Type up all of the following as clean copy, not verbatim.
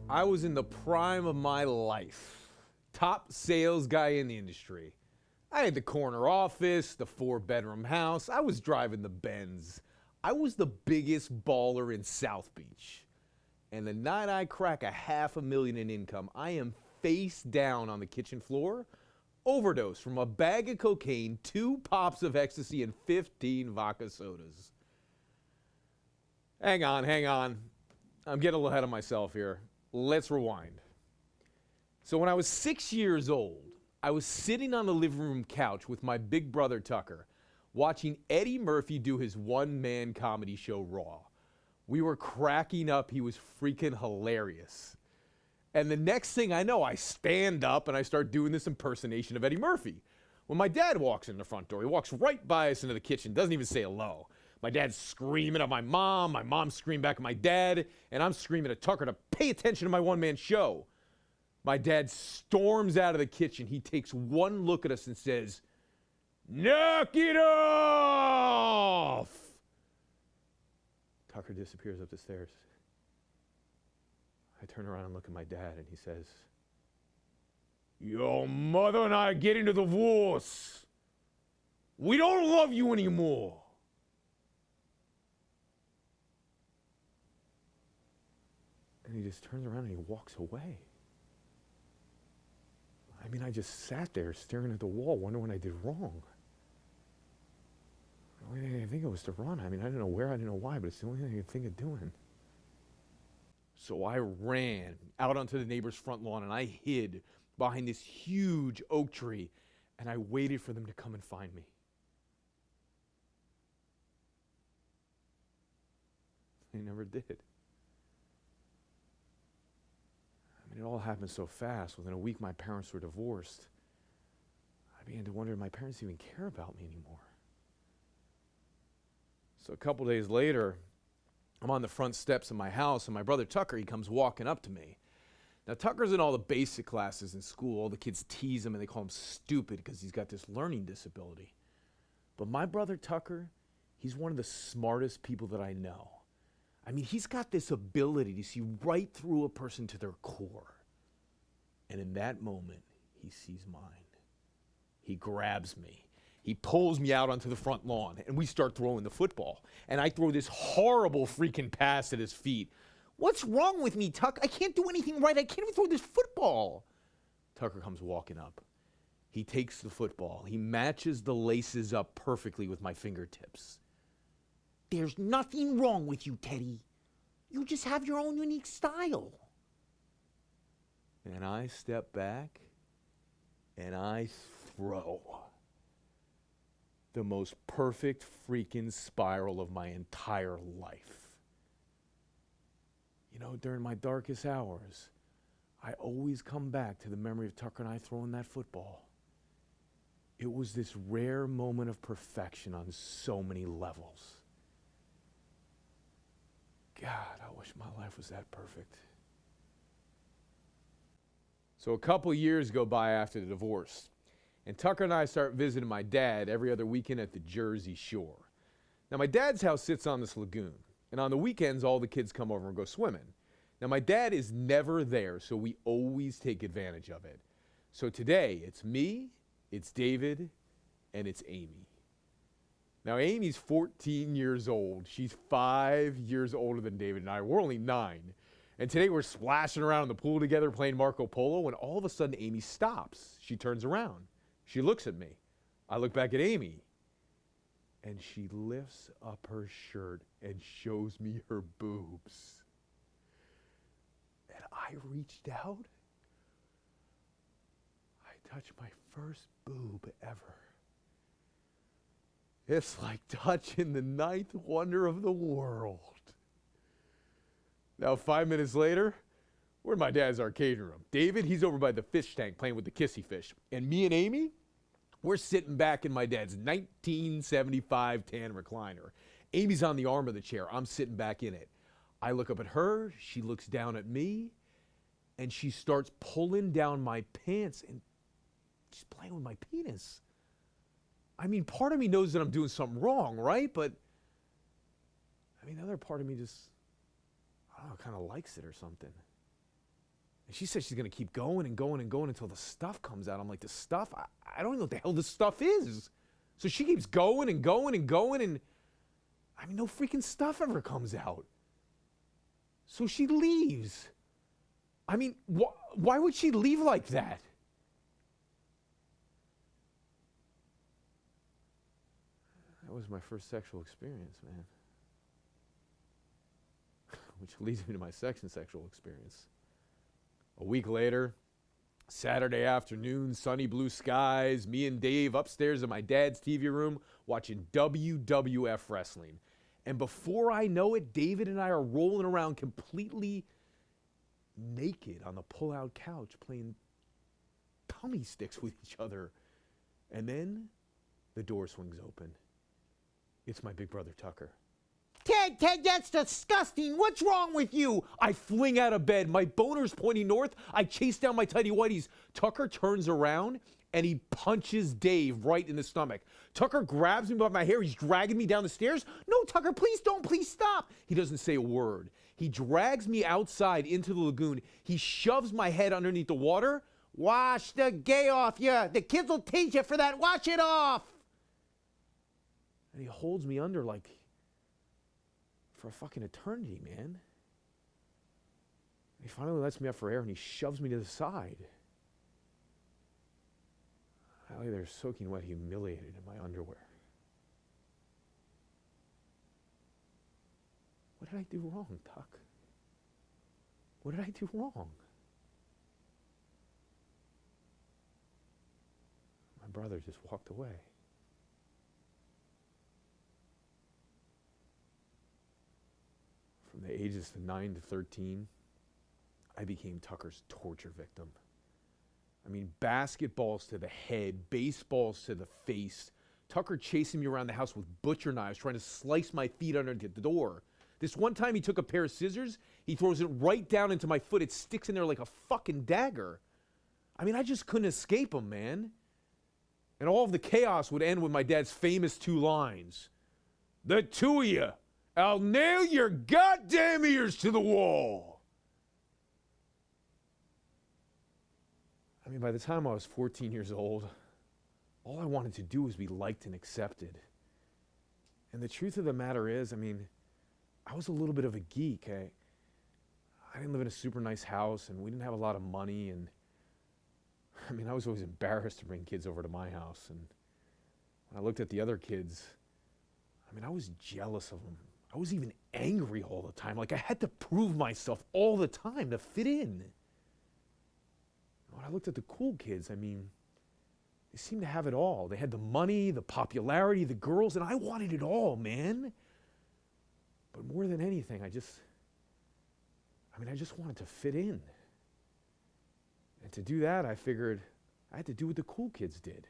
I was in the prime of my life. Top sales guy in the industry. I had the corner office, the 4-bedroom house. I was driving the Benz. I was the biggest baller in South Beach. And the night I crack $500,000 in income, I am face down on the kitchen floor, overdose from a bag of cocaine, 2 pops of ecstasy, and 15 vodka sodas. Hang on. I'm getting a little ahead of myself here. Let's rewind. So when I was 6 years old, I was sitting on the living room couch with my big brother Tucker, watching Eddie Murphy do his one-man comedy show Raw. We were cracking up. He was freaking hilarious. And the next thing I know, I stand up and I start doing this impersonation of Eddie Murphy. When my dad walks in the front door, he walks right by us into the kitchen, doesn't even say hello. My dad's screaming at my mom screaming back at my dad, and I'm screaming at Tucker to pay attention to my one-man show. My dad storms out of the kitchen. He takes one look at us and says, "Knock it off!" Tucker disappears up the stairs. I turn around and look at my dad, and he says, "Your mother and I are getting a divorce. We don't love you anymore." And he just turns around and he walks away. I mean, I just sat there staring at the wall, wondering what I did wrong. The only thing I think it was to run. I mean, I didn't know where, I didn't know why, but it's the only thing I could think of doing. So I ran out onto the neighbor's front lawn and I hid behind this huge oak tree and I waited for them to come and find me. They never did. It all happened so fast. Within a week, my parents were divorced. I began to wonder if my parents even care about me anymore. So a couple days later, I'm on the front steps of my house, and my brother Tucker, he comes walking up to me. Now, Tucker's in all the basic classes in school. All the kids tease him, and they call him stupid because he's got this learning disability. But my brother Tucker, he's one of the smartest people that I know. I mean, he's got this ability to see right through a person to their core. And in that moment, he sees mine. He grabs me. He pulls me out onto the front lawn, and we start throwing the football. And I throw this horrible freaking pass at his feet. "What's wrong with me, Tuck? I can't do anything right. I can't even throw this football." Tucker comes walking up. He takes the football. He matches the laces up perfectly with my fingertips. "There's nothing wrong with you, Teddy. You just have your own unique style." And I step back and I throw the most perfect freaking spiral of my entire life. You know, during my darkest hours, I always come back to the memory of Tucker and I throwing that football. It was this rare moment of perfection on so many levels. God, I wish my life was that perfect. So a couple years go by after the divorce, and Tucker and I start visiting my dad every other weekend at the Jersey Shore. Now, my dad's house sits on this lagoon, and on the weekends, all the kids come over and go swimming. Now, my dad is never there, so we always take advantage of it. So today, it's me, it's David, and it's Amy. Now, Amy's 14 years old. She's 5 years older than David and I. We're only 9. And today we're splashing around in the pool together playing Marco Polo when all of a sudden Amy stops. She turns around. She looks at me. I look back at Amy. And she lifts up her shirt and shows me her boobs. And I reached out. I touched my first boob ever. It's like touching the ninth wonder of the world. Now, 5 minutes later, we're in my dad's arcade room. David, he's over by the fish tank playing with the kissy fish. And me and Amy, we're sitting back in my dad's 1975 tan recliner. Amy's on the arm of the chair. I'm sitting back in it. I look up at her. She looks down at me. And she starts pulling down my pants. And she's playing with my penis. I mean, part of me knows that I'm doing something wrong, right? But, I mean, the other part of me just, I don't know, kind of likes it or something. And she said she's going to keep going and going and going until the stuff comes out. I'm like, the stuff? I don't even know what the hell this stuff is. So she keeps going and going and going, and I mean, no freaking stuff ever comes out. So she leaves. I mean, why would she leave like that? That was my first sexual experience, man. Which leads me to my second sexual experience. A week later, Saturday afternoon, sunny blue skies, me and Dave upstairs in my dad's TV room watching WWF wrestling. And before I know it, David and I are rolling around completely naked on the pull-out couch playing tummy sticks with each other. And then the door swings open. It's my big brother, Tucker. Ted, that's disgusting. What's wrong with you? I fling out of bed. My boner's pointing north. I chase down my tighty whities. Tucker turns around and he punches Dave right in the stomach. Tucker grabs me by my hair. He's dragging me down the stairs. No, Tucker, please don't. Please stop. He doesn't say a word. He drags me outside into the lagoon. He shoves my head underneath the water. Wash the gay off you. The kids will teach you for that. Wash it off. And he holds me under like for a fucking eternity, man. He finally lets me up for air and he shoves me to the side. I lay there soaking wet, humiliated in my underwear. What did I do wrong, Tuck? What did I do wrong? My brother just walked away. From the ages of 9 to 13, I became Tucker's torture victim. I mean, basketballs to the head, baseballs to the face. Tucker chasing me around the house with butcher knives, trying to slice my feet underneath the door. This one time he took a pair of scissors, he throws it right down into my foot. It sticks in there like a fucking dagger. I mean, I just couldn't escape him, man. And all of the chaos would end with my dad's famous 2 lines. The two of you, I'll nail your goddamn ears to the wall. I mean, by the time I was 14 years old, all I wanted to do was be liked and accepted. And the truth of the matter is, I mean, I was a little bit of a geek. I didn't live in a super nice house, and we didn't have a lot of money, and I mean, I was always embarrassed to bring kids over to my house. And when I looked at the other kids, I mean, I was jealous of them. I was even angry all the time. Like I had to prove myself all the time to fit in. When I looked at the cool kids, I mean, they seemed to have it all. They had the money, the popularity, the girls, and I wanted it all, man. But more than anything, I just wanted to fit in. And to do that, I figured I had to do what the cool kids did.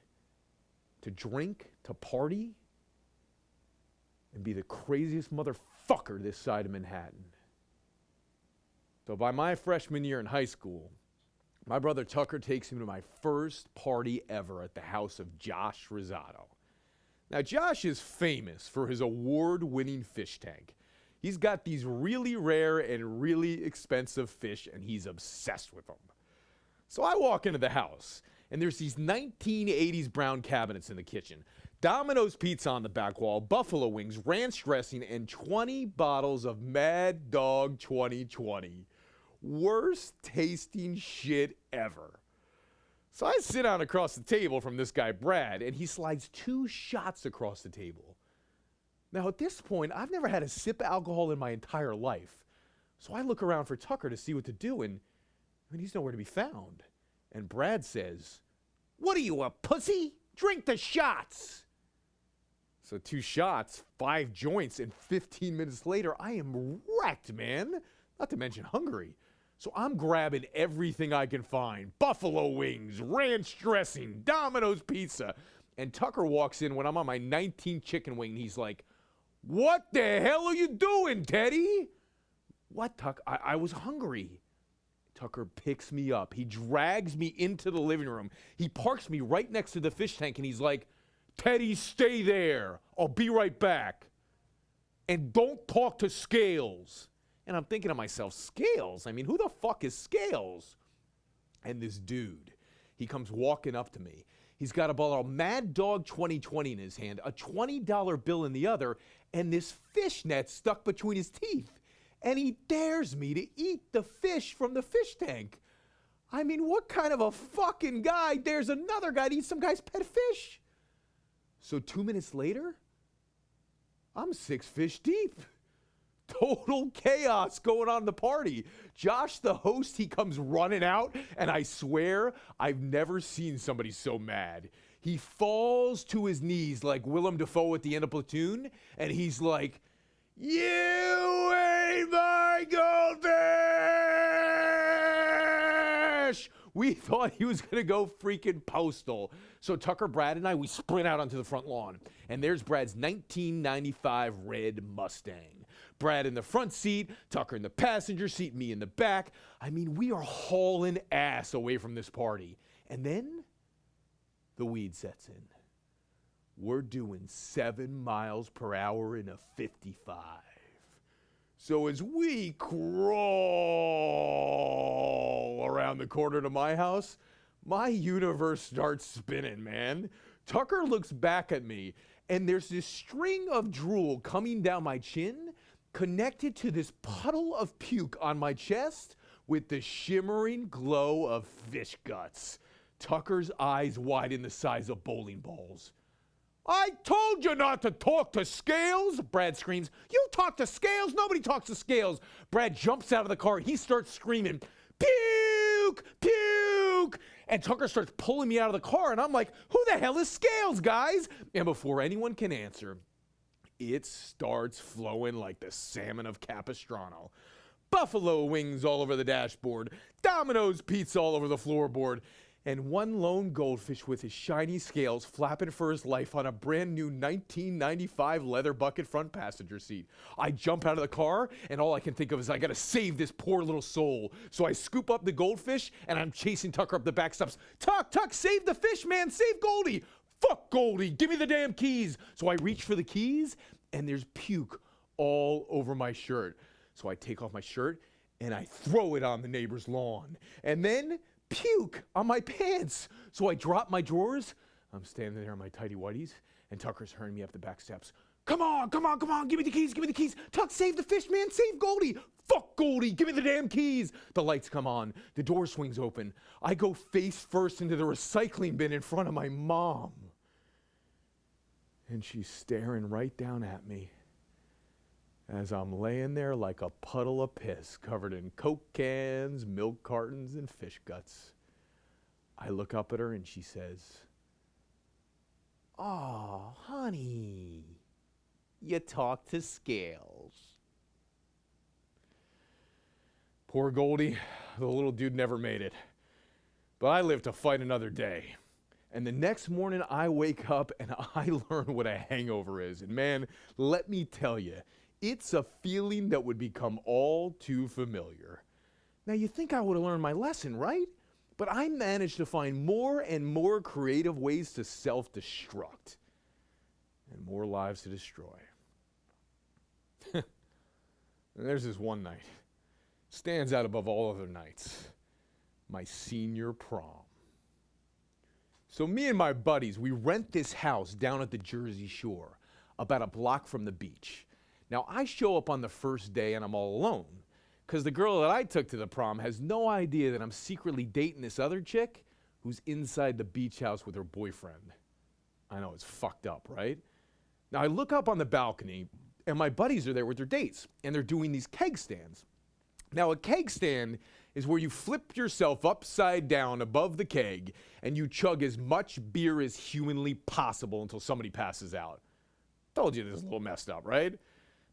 To drink, to party, and be the craziest motherfucker this side of Manhattan. So by my freshman year in high school, my brother Tucker takes me to my first party ever at the house of Josh Rosado. Now, Josh is famous for his award-winning fish tank. He's got these really rare and really expensive fish, and he's obsessed with them. So I walk into the house, and there's these 1980s brown cabinets in the kitchen. Domino's pizza on the back wall, buffalo wings, ranch dressing, and 20 bottles of Mad Dog 2020. Worst tasting shit ever. So I sit down across the table from this guy, Brad, and he slides 2 shots across the table. Now, at this point, I've never had a sip of alcohol in my entire life. So I look around for Tucker to see what to do, and he's nowhere to be found. And Brad says, "What are you, a pussy? Drink the shots." So 2 shots, 5 joints, and 15 minutes later, I am wrecked, man. Not to mention hungry. So I'm grabbing everything I can find. Buffalo wings, ranch dressing, Domino's pizza. And Tucker walks in when I'm on my 19th chicken wing, and he's like, "What the hell are you doing, Teddy?" "What, Tuck? I was hungry." Tucker picks me up. He drags me into the living room. He parks me right next to the fish tank, and he's like, "Teddy, stay there. I'll be right back. And don't talk to Scales." And I'm thinking to myself, Scales? I mean, who the fuck is Scales? And this dude, he comes walking up to me. He's got a bottle of Mad Dog 2020 in his hand, a $20 bill in the other, and this fishnet stuck between his teeth. And he dares me to eat the fish from the fish tank. I mean, what kind of a fucking guy dares another guy to eat some guy's pet fish? So 2 minutes later, I'm 6 fish deep. Total chaos going on in the party. Josh, the host, he comes running out, and I swear I've never seen somebody so mad. He falls to his knees like Willem Dafoe at the end of Platoon, and he's like, "You ate my goldfish!" We thought he was going to go freaking postal. So Tucker, Brad, and I, we sprint out onto the front lawn. And there's Brad's 1995 red Mustang. Brad in the front seat, Tucker in the passenger seat, me in the back. I mean, we are hauling ass away from this party. And then the weed sets in. We're doing 7 miles per hour in a 55. So as we crawl around the corner to my house, my universe starts spinning, man. Tucker looks back at me, and there's this string of drool coming down my chin, connected to this puddle of puke on my chest with the shimmering glow of fish guts. Tucker's eyes widen the size of bowling balls. "I told you not to talk to Scales!" Brad screams. "You talk to Scales? Nobody talks to Scales!" Brad jumps out of the car. He starts screaming, "Puke! Puke!" And Tucker starts pulling me out of the car, and I'm like, "Who the hell is Scales, guys?" And before anyone can answer, it starts flowing like the salmon of Capistrano. Buffalo wings all over the dashboard, Domino's pizza all over the floorboard, and one lone goldfish with his shiny scales flapping for his life on a brand new 1995 leather bucket front passenger seat. I jump out of the car, and all I can think of is I gotta save this poor little soul. So I scoop up the goldfish, and I'm chasing Tucker up the back steps. Tuck, save the fish, man, save Goldie. "Fuck Goldie, give me the damn keys." So I reach for the keys, and there's puke all over my shirt. So I take off my shirt, and I throw it on the neighbor's lawn. And then puke on my pants. So I drop my drawers. I'm standing there in my tighty whities, and Tucker's hurrying me up the back steps. Come on, give me the keys. Tuck, save the fish, man, save Goldie. "Fuck Goldie, give me the damn keys." The lights come on, the door swings open. I go face first into the recycling bin in front of my mom. And she's staring right down at me as I'm laying there like a puddle of piss covered in Coke cans, milk cartons, and fish guts. I look up at her and she says, "Oh, honey, you talk to Scales." Poor Goldie, the little dude never made it. But I live to fight another day. And the next morning I wake up and I learn what a hangover is. And man, let me tell you, it's a feeling that would become all too familiar. Now you think I would have learned my lesson, right? But I managed to find more and more creative ways to self-destruct and more lives to destroy. And there's this one night, stands out above all other nights, my senior prom. So me and my buddies, we rent this house down at the Jersey Shore, about a block from the beach. Now I show up on the first day and I'm all alone, because the girl that I took to the prom has no idea that I'm secretly dating this other chick who's inside the beach house with her boyfriend. I know, it's fucked up, right? Now I look up on the balcony and my buddies are there with their dates and they're doing these keg stands. Now a keg stand is where you flip yourself upside down above the keg and you chug as much beer as humanly possible until somebody passes out. Told you this is a little messed up, right?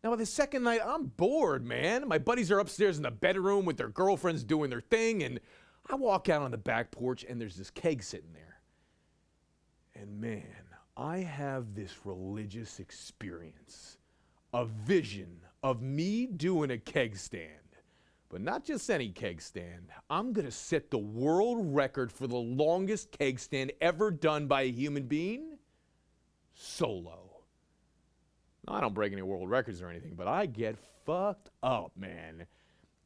Now, the second night, I'm bored, man. My buddies are upstairs in the bedroom with their girlfriends doing their thing, and I walk out on the back porch, and there's this keg sitting there. And man, I have this religious experience, a vision of me doing a keg stand. But not just any keg stand. I'm going to set the world record for the longest keg stand ever done by a human being, solo. I don't break any world records or anything, but I get fucked up, man.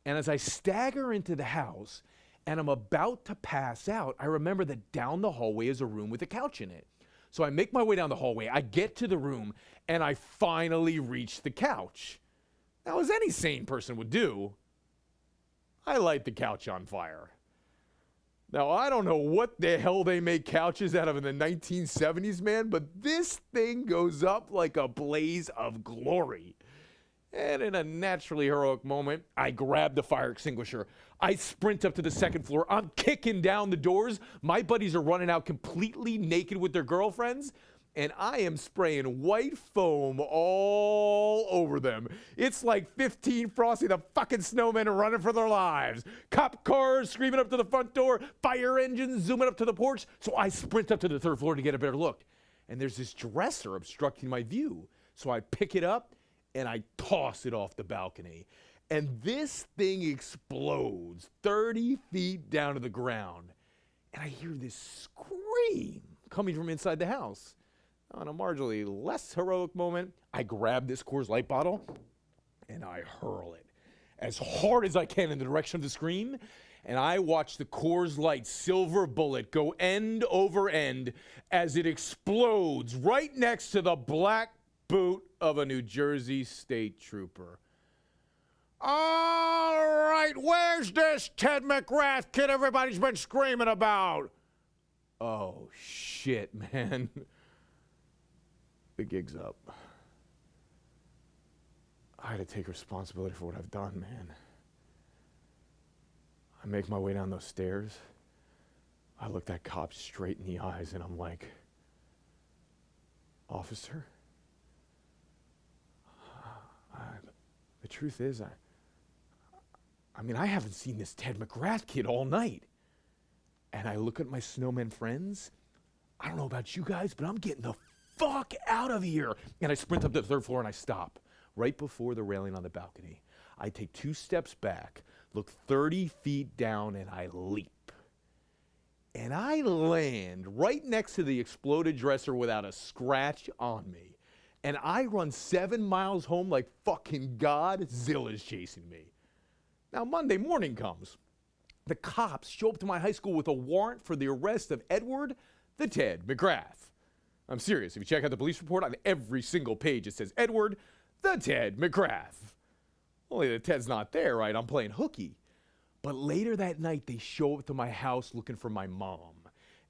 And as I stagger into the house and I'm about to pass out, I remember that down the hallway is a room with a couch in it. So I make my way down the hallway, I get to the room, and I finally reach the couch. Now, as any sane person would do, I light the couch on fire. Now, I don't know what the hell they make couches out of in the 1970s, man, but this thing goes up like a blaze of glory. And in a naturally heroic moment, I grab the fire extinguisher. I sprint up to the second floor. I'm kicking down the doors. My buddies are running out completely naked with their girlfriends, and I am spraying white foam all over them. It's like 15 Frosty the fucking Snowmen are running for their lives. Cop cars screaming up to the front door, fire engines zooming up to the porch. So I sprint up to the third floor to get a better look. And there's this dresser obstructing my view. So I pick it up and I toss it off the balcony. And this thing explodes 30 feet down to the ground. And I hear this scream coming from inside the house. On a marginally less heroic moment, I grab this Coors Light bottle and I hurl it as hard as I can in the direction of the scream, and I watch the Coors Light silver bullet go end over end as it explodes right next to the black boot of a New Jersey state trooper. All right, where's this Ted McGrath kid everybody's been screaming about? Oh, shit, man. The gig's up. I had to take responsibility for what I've done, man. I make my way down those stairs. I look that cop straight in the eyes and I'm like, "Officer, the truth is, I mean, I haven't seen this Ted McGrath kid all night." And I look at my snowman friends. I don't know about you guys, but I'm getting the fuck out of here. And I sprint up to the third floor and I stop right before the railing on the balcony. I take 2 steps back, look 30 feet down, and I leap. And I land right next to the exploded dresser without a scratch on me. And I run 7 miles home like fucking Godzilla's chasing me. Now Monday morning comes. The cops show up to my high school with a warrant for the arrest of Edward the Ted McGrath. I'm serious. If you check out the police report, on every single page it says Edward the Ted McGrath. Only the Ted's not there, right? I'm playing hooky. But later that night, they show up to my house looking for my mom.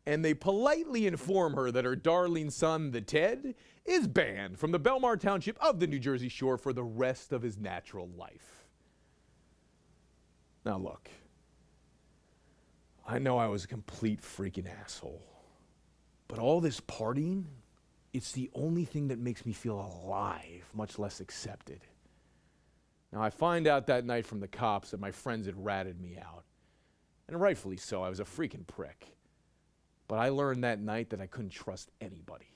And they politely inform her that her darling son, the Ted, is banned from the Belmar Township of the New Jersey Shore for the rest of his natural life. Now look, I know I was a complete freaking asshole. But all this partying, it's the only thing that makes me feel alive, much less accepted. Now, I find out that night from the cops that my friends had ratted me out. And rightfully so, I was a freaking prick. But I learned that night that I couldn't trust anybody.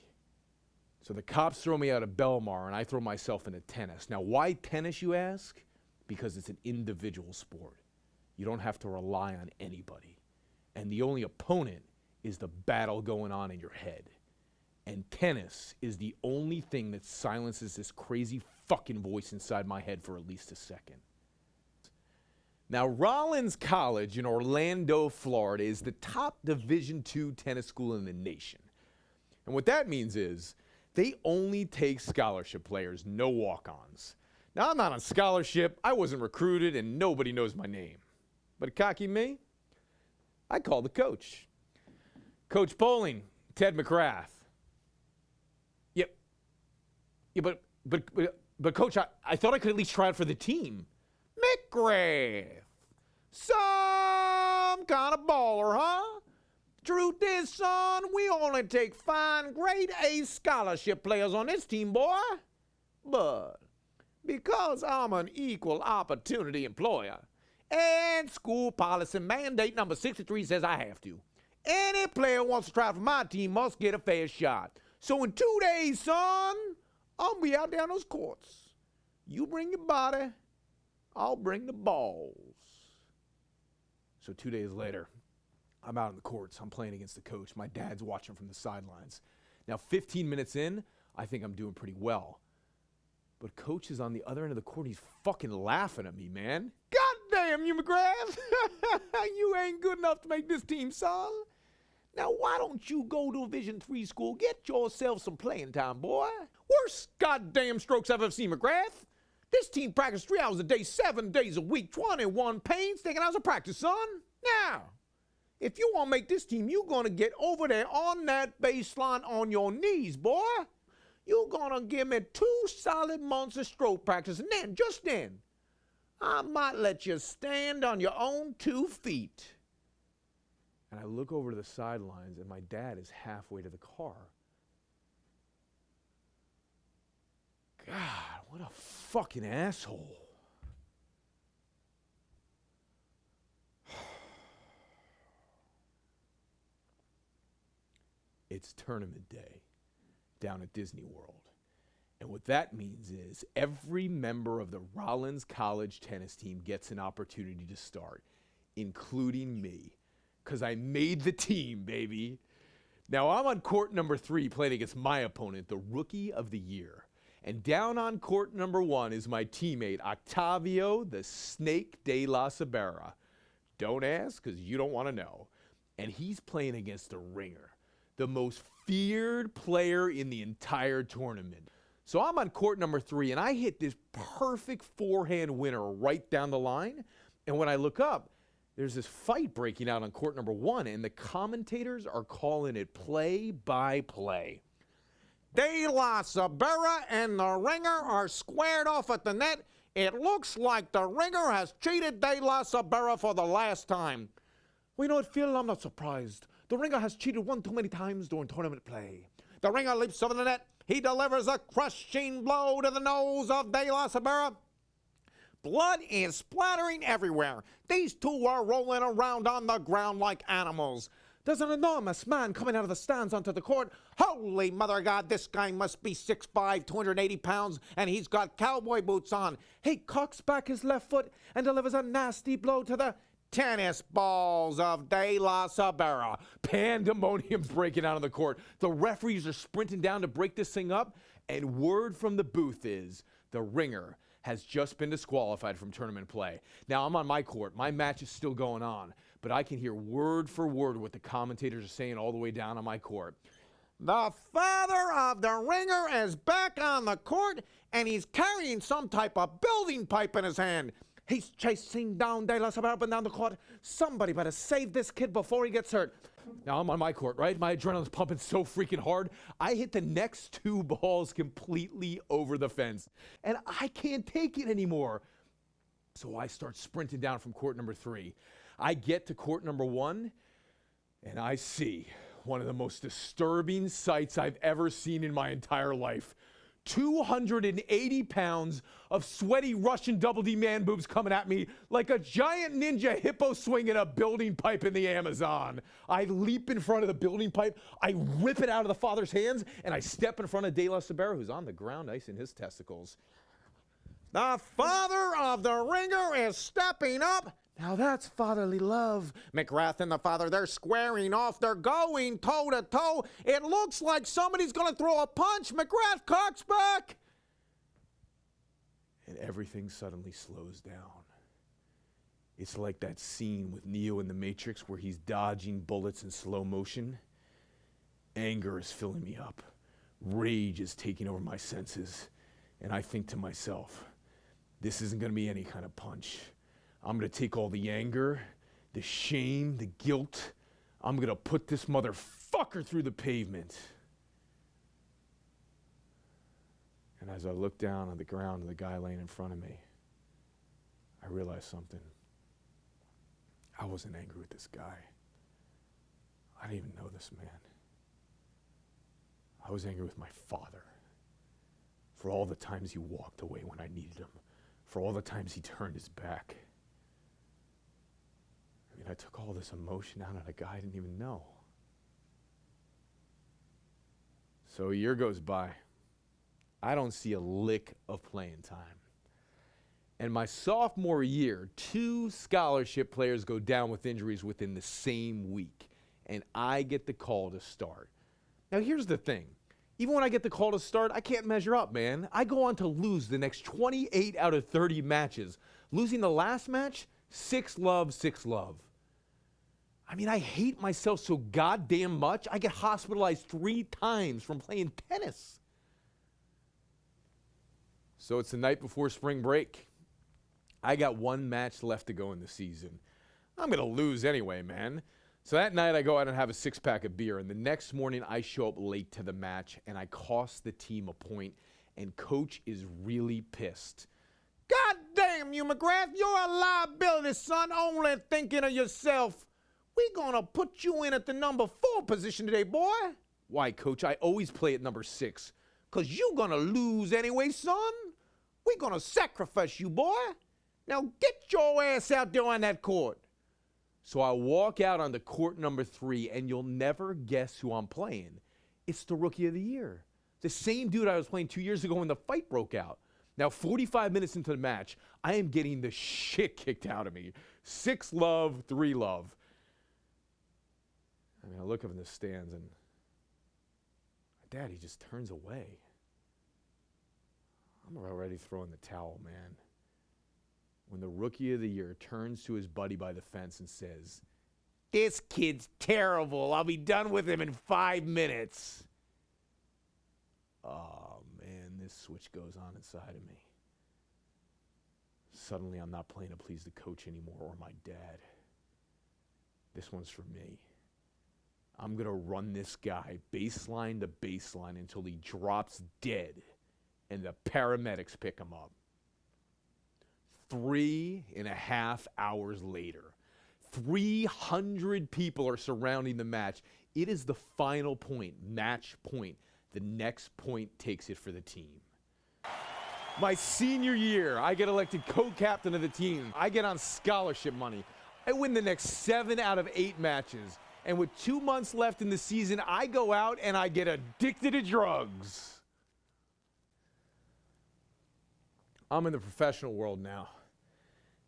So the cops throw me out of Belmar and I throw myself into tennis. Now, why tennis, you ask? Because it's an individual sport. You don't have to rely on anybody. And the only opponent is the battle going on in your head. And tennis is the only thing that silences this crazy fucking voice inside my head for at least a second. Now, Rollins College in Orlando, Florida is the top Division II tennis school in the nation. And what that means is they only take scholarship players, no walk-ons. Now, I'm not on scholarship, I wasn't recruited, and nobody knows my name. But cocky me, I call the coach. Coach Bowling, Ted McGrath. Yep. Yeah, but Coach, I thought I could at least try out for the team. McGrath. Some kind of baller, huh? Truth is, son, we only take fine grade A scholarship players on this team, boy. But because I'm an equal opportunity employer, and school policy mandate number 63 says I have to, any player who wants to try for my team must get a fair shot. So in 2 days, son, I'll be out there on those courts. You bring your body, I'll bring the balls. So 2 days later, I'm out on the courts. I'm playing against the coach. My dad's watching from the sidelines. Now, 15 minutes in, I think I'm doing pretty well. But coach is on the other end of the court. He's fucking laughing at me, man. God damn you, McGrath. You ain't good enough to make this team, son. Now, why don't you go to a Division III school, get yourself some playing time, boy? Worst goddamn strokes I've ever seen, McGrath. This team practiced 3 hours a day, 7 days a week, 21 painstaking hours of practice, son. Now, if you want to make this team, you're going to get over there on that baseline on your knees, boy. You're going to give me 2 solid months of stroke practice, and then, just then, I might let you stand on your own 2 feet. And I look over to the sidelines, and my dad is halfway to the car. God, what a fucking asshole. It's tournament day down at Disney World. And what that means is every member of the Rollins College tennis team gets an opportunity to start, including me, because I made the team, baby. Now I'm on court number 3 playing against my opponent, the Rookie of the Year. And down on court number 1 is my teammate, Octavio the Snake de la Sabera. Don't ask, because you don't want to know. And he's playing against the ringer, the most feared player in the entire tournament. So I'm on court number 3, and I hit this perfect forehand winner right down the line. And when I look up, there's this fight breaking out on court number 1, and the commentators are calling it play-by-play. De la Sabera and the ringer are squared off at the net. It looks like the ringer has cheated De la Sabera for the last time. Well, you know what, Phil? I'm not surprised. The ringer has cheated one too many times during tournament play. The ringer leaps over the net. He delivers a crushing blow to the nose of De la Sabera. Blood is splattering everywhere. These two are rolling around on the ground like animals. There's an enormous man coming out of the stands onto the court. Holy mother of God, this guy must be 6'5", 280 pounds, and he's got cowboy boots on. He cocks back his left foot and delivers a nasty blow to the tennis balls of De la Sabera. Pandemonium's breaking out on the court. The referees are sprinting down to break this thing up, and word from the booth is the ringer has just been disqualified from tournament play. Now, I'm on my court. My match is still going on, but I can hear word for word what the commentators are saying all the way down on my court. The father of the ringer is back on the court, and he's carrying some type of building pipe in his hand. He's chasing down De La Sabera up and down the court. Somebody better save this kid before he gets hurt. Now, I'm on my court, right? My adrenaline's pumping so freaking hard. I hit the next 2 balls completely over the fence, and I can't take it anymore. So I start sprinting down from court number 3. I get to court number 1, and I see one of the most disturbing sights I've ever seen in my entire life. 280 pounds of sweaty Russian double D man boobs coming at me like a giant ninja hippo swinging a building pipe in the Amazon. I leap in front of the building pipe, I rip it out of the father's hands, and I step in front of De La Sabera, who's on the ground icing his testicles. The father of the ringer is stepping up. Now that's fatherly love. McGrath and the father, they're squaring off. They're going toe-to-toe. It looks like somebody's going to throw a punch. McGrath cocks back. And everything suddenly slows down. It's like that scene with Neo in the Matrix where he's dodging bullets in slow motion. Anger is filling me up. Rage is taking over my senses. And I think to myself, this isn't going to be any kind of punch. I'm going to take all the anger, the shame, the guilt. I'm going to put this motherfucker through the pavement. And as I look down on the ground of the guy laying in front of me, I realized something. I wasn't angry with this guy. I didn't even know this man. I was angry with my father for all the times he walked away when I needed him, for all the times he turned his back. I mean, I took all this emotion out on a guy I didn't even know. So a year goes by. I don't see a lick of playing time. And my sophomore year, 2 scholarship players go down with injuries within the same week. And I get the call to start. Now, here's the thing. Even when I get the call to start, I can't measure up, man. I go on to lose the next 28 out of 30 matches. Losing the last match Six love, six love. I mean, I hate myself so goddamn much, I get hospitalized 3 times from playing tennis. So it's the night before spring break. I got 1 match left to go in the season. I'm going to lose anyway, man. So that night I go out and have a 6-pack of beer, and the next morning I show up late to the match, and I cost the team a point, and coach is really pissed. God damn you, McGrath, you're a liability, son, only thinking of yourself. We gonna put you in at the number 4 position today, boy. Why, coach? I always play at number 6. 'Cause you gonna lose anyway, son. We gonna sacrifice you, boy. Now get your ass out there on that court. So I walk out on the court number 3, and you'll never guess who I'm playing. It's the Rookie of the Year. The same dude I was playing 2 years ago when the fight broke out. Now, 45 minutes into the match, I am getting the shit kicked out of me. 6 love, 3 love. I mean, I look up in the stands, and my daddy just turns away. I'm already throwing the towel, man. When the Rookie of the Year turns to his buddy by the fence and says, "This kid's terrible. I'll be done with him in 5 minutes." Oh, man, this switch goes on inside of me. Suddenly, I'm not playing to please the coach anymore or my dad. This one's for me. I'm going to run this guy baseline to baseline until he drops dead and the paramedics pick him up. 3.5 hours later, 300 people are surrounding the match. It is the final point, match point. The next point takes it for the team. My senior year, I get elected co-captain of the team. I get on scholarship money. I win the next 7 out of 8 matches. And with 2 months left in the season, I go out and I get addicted to drugs. I'm in the professional world now.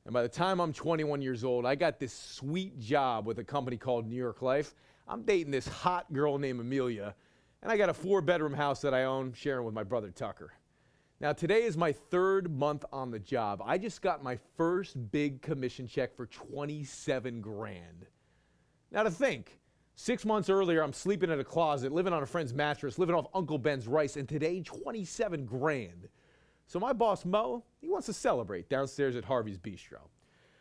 And by the time I'm 21 years old, I got this sweet job with a company called New York Life. I'm dating this hot girl named Amelia, and I got a 4-bedroom house that I own, sharing with my brother Tucker. Now, today is my 3rd month on the job. I just got my first big commission check for 27 grand. Now to think, 6 months earlier, I'm sleeping in a closet, living on a friend's mattress, living off Uncle Ben's rice, and today, 27 grand. So my boss, Mo, he wants to celebrate downstairs at Harvey's Bistro.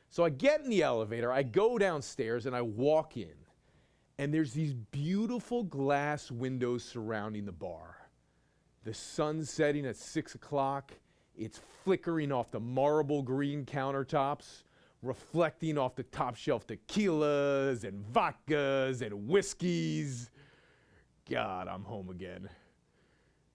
So I get in the elevator, I go downstairs, and I walk in. And there's these beautiful glass windows surrounding the bar. The sun's setting at 6 o'clock. It's flickering off the marble green countertops, reflecting off the top shelf tequilas and vodkas and whiskeys. God, I'm home again.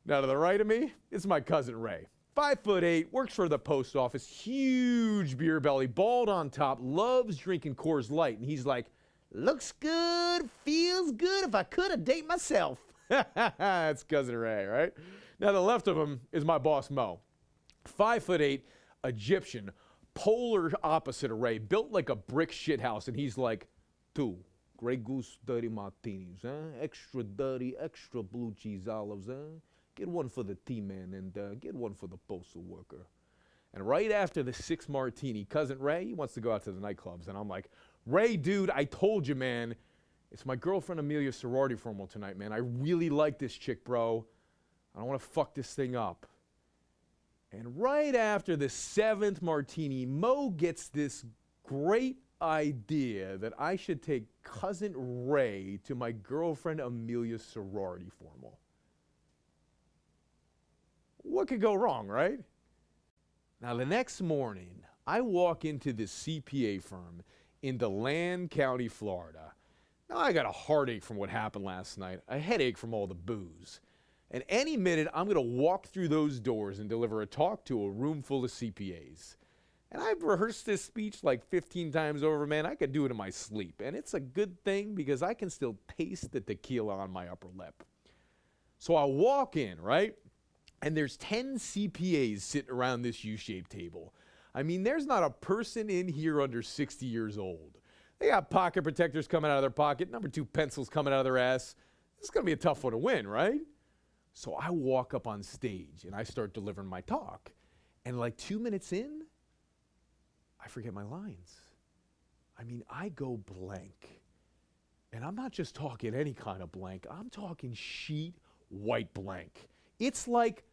Now to the right of me, it's my cousin Ray. 5'8", works for the post office, huge beer belly, bald on top, loves drinking Coors Light. And he's like, "Looks good, feels good, if I could, I'd date myself." That's cousin Ray, right? Now, to the left of him is my boss, Mo. 5'8", Egyptian, polar opposite of Ray, built like a brick shithouse. And he's like, "2 Grey Goose dirty martinis, huh? Extra dirty, extra blue cheese olives, huh? Get 1 for the T-man and get 1 for the postal worker." And right after the 6th martini, cousin Ray, he wants to go out to the nightclubs. And I'm like, "Ray, dude, I told you, man. It's my girlfriend Amelia's sorority formal tonight, man. I really like this chick, bro. I don't want to fuck this thing up." And right after the 7th martini, Mo gets this great idea that I should take cousin Ray to my girlfriend Amelia's sorority formal. What could go wrong, right? Now, the next morning, I walk into this CPA firm in DeLand County, Florida. Now, I got a heartache from what happened last night, a headache from all the booze. And any minute, I'm going to walk through those doors and deliver a talk to a room full of CPAs. And I've rehearsed this speech like 15 times over, man. I could do it in my sleep. And it's a good thing because I can still taste the tequila on my upper lip. So I walk in, right? And there's 10 CPAs sitting around this U-shaped table. I mean, there's not a person in here under 60 years old. They got pocket protectors coming out of their pocket, number 2 pencils coming out of their ass. This is going to be a tough one to win, right? So I walk up on stage and I start delivering my talk. And like 2 minutes in, I forget my lines. I mean, I go blank. And I'm not just talking any kind of blank. I'm talking sheet white blank. It's like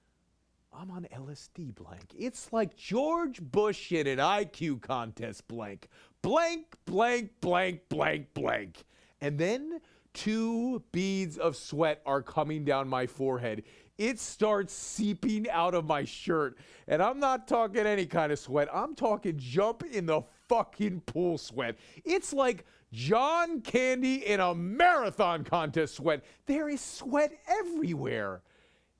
I'm on LSD blank. It's like George Bush in an IQ contest blank. Blank, blank, blank, blank, blank. And then 2 beads of sweat are coming down my forehead. It starts seeping out of my shirt. And I'm not talking any kind of sweat. I'm talking jump in the fucking pool sweat. It's like John Candy in a marathon contest sweat. There is sweat everywhere.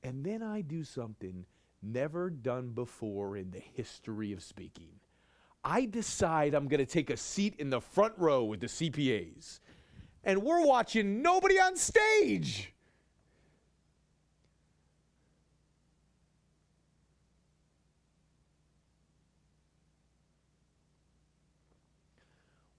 And then I do something never done before in the history of speaking. I decide I'm going to take a seat in the front row with the CPAs. And we're watching nobody on stage.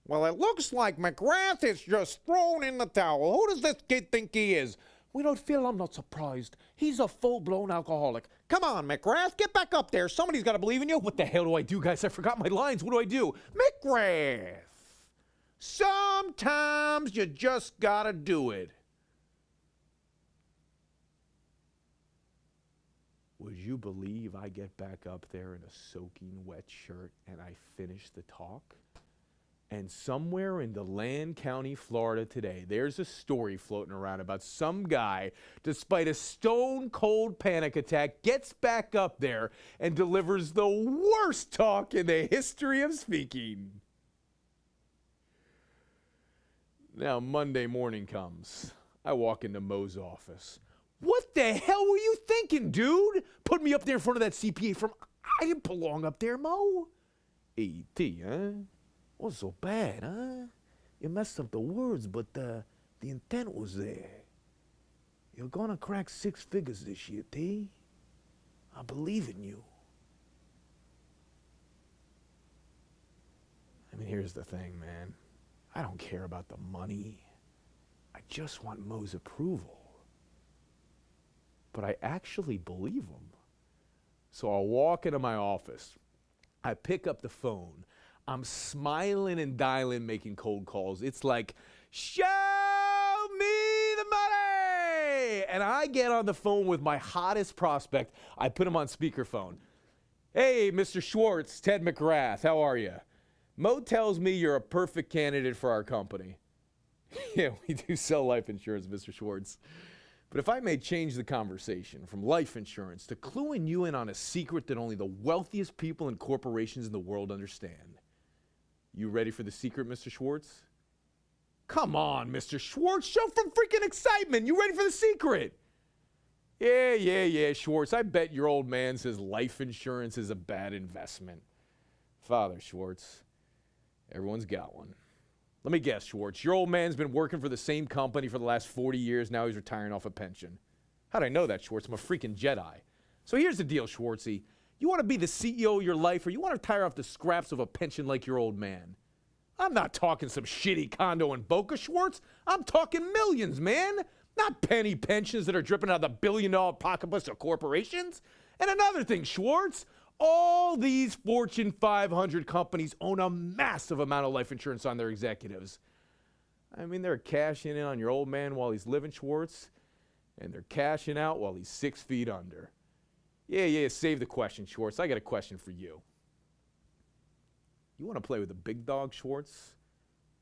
Well, it looks like McGrath is just thrown in the towel. Who does this kid think he is? We don't feel, I'm not surprised. He's a full-blown alcoholic. Come on, McGrath, get back up there. Somebody's got to believe in you. What the hell do I do, guys? I forgot my lines. What do I do? McGrath, sometimes you just got to do it. Would you believe I get back up there in a soaking wet shirt and I finish the talk? And somewhere in DeLand County, Florida today, there's a story floating around about some guy, despite a stone-cold panic attack, gets back up there and delivers the worst talk in the history of speaking. Now, Monday morning comes. I walk into Mo's office. What the hell were you thinking, dude? Put me up there in front of that CPA firm. I didn't belong up there, Mo. A.T., huh? What's so bad, huh? You messed up the words, but the intent was there. You're gonna crack 6 figures this year, T. I believe in you. I mean, here's the thing, man. I don't care about the money. I just want Mo's approval. But I actually believe him. So I'll walk into my office. I pick up the phone. I'm smiling and dialing, making cold calls. It's like, show me the money! And I get on the phone with my hottest prospect. I put him on speakerphone. Hey, Mr. Schwartz, Ted McGrath, how are you? Mo tells me you're a perfect candidate for our company. Yeah, we do sell life insurance, Mr. Schwartz. But if I may change the conversation from life insurance to cluing you in on a secret that only the wealthiest people and corporations in the world understand. You ready for the secret, Mr. Schwartz? Come on, Mr. Schwartz, show some freaking excitement. You ready for the secret? Yeah, Schwartz. I bet your old man says life insurance is a bad investment. Father Schwartz, everyone's got one. Let me guess, Schwartz. Your old man's been working for the same company for the last 40 years. Now he's retiring off a pension. How'd I know that, Schwartz? I'm a freaking Jedi. So here's the deal, Schwartzy. You want to be the CEO of your life, or you want to retire off the scraps of a pension like your old man? I'm not talking some shitty condo in Boca, Schwartz. I'm talking millions, man. Not penny pensions that are dripping out of the billion-dollar pocketbooks of corporations. And another thing, Schwartz, all these Fortune 500 companies own a massive amount of life insurance on their executives. I mean, they're cashing in on your old man while he's living, Schwartz, and they're cashing out while he's 6 feet under. Yeah, save the question, Schwartz. I got a question for you. You want to play with a big dog, Schwartz?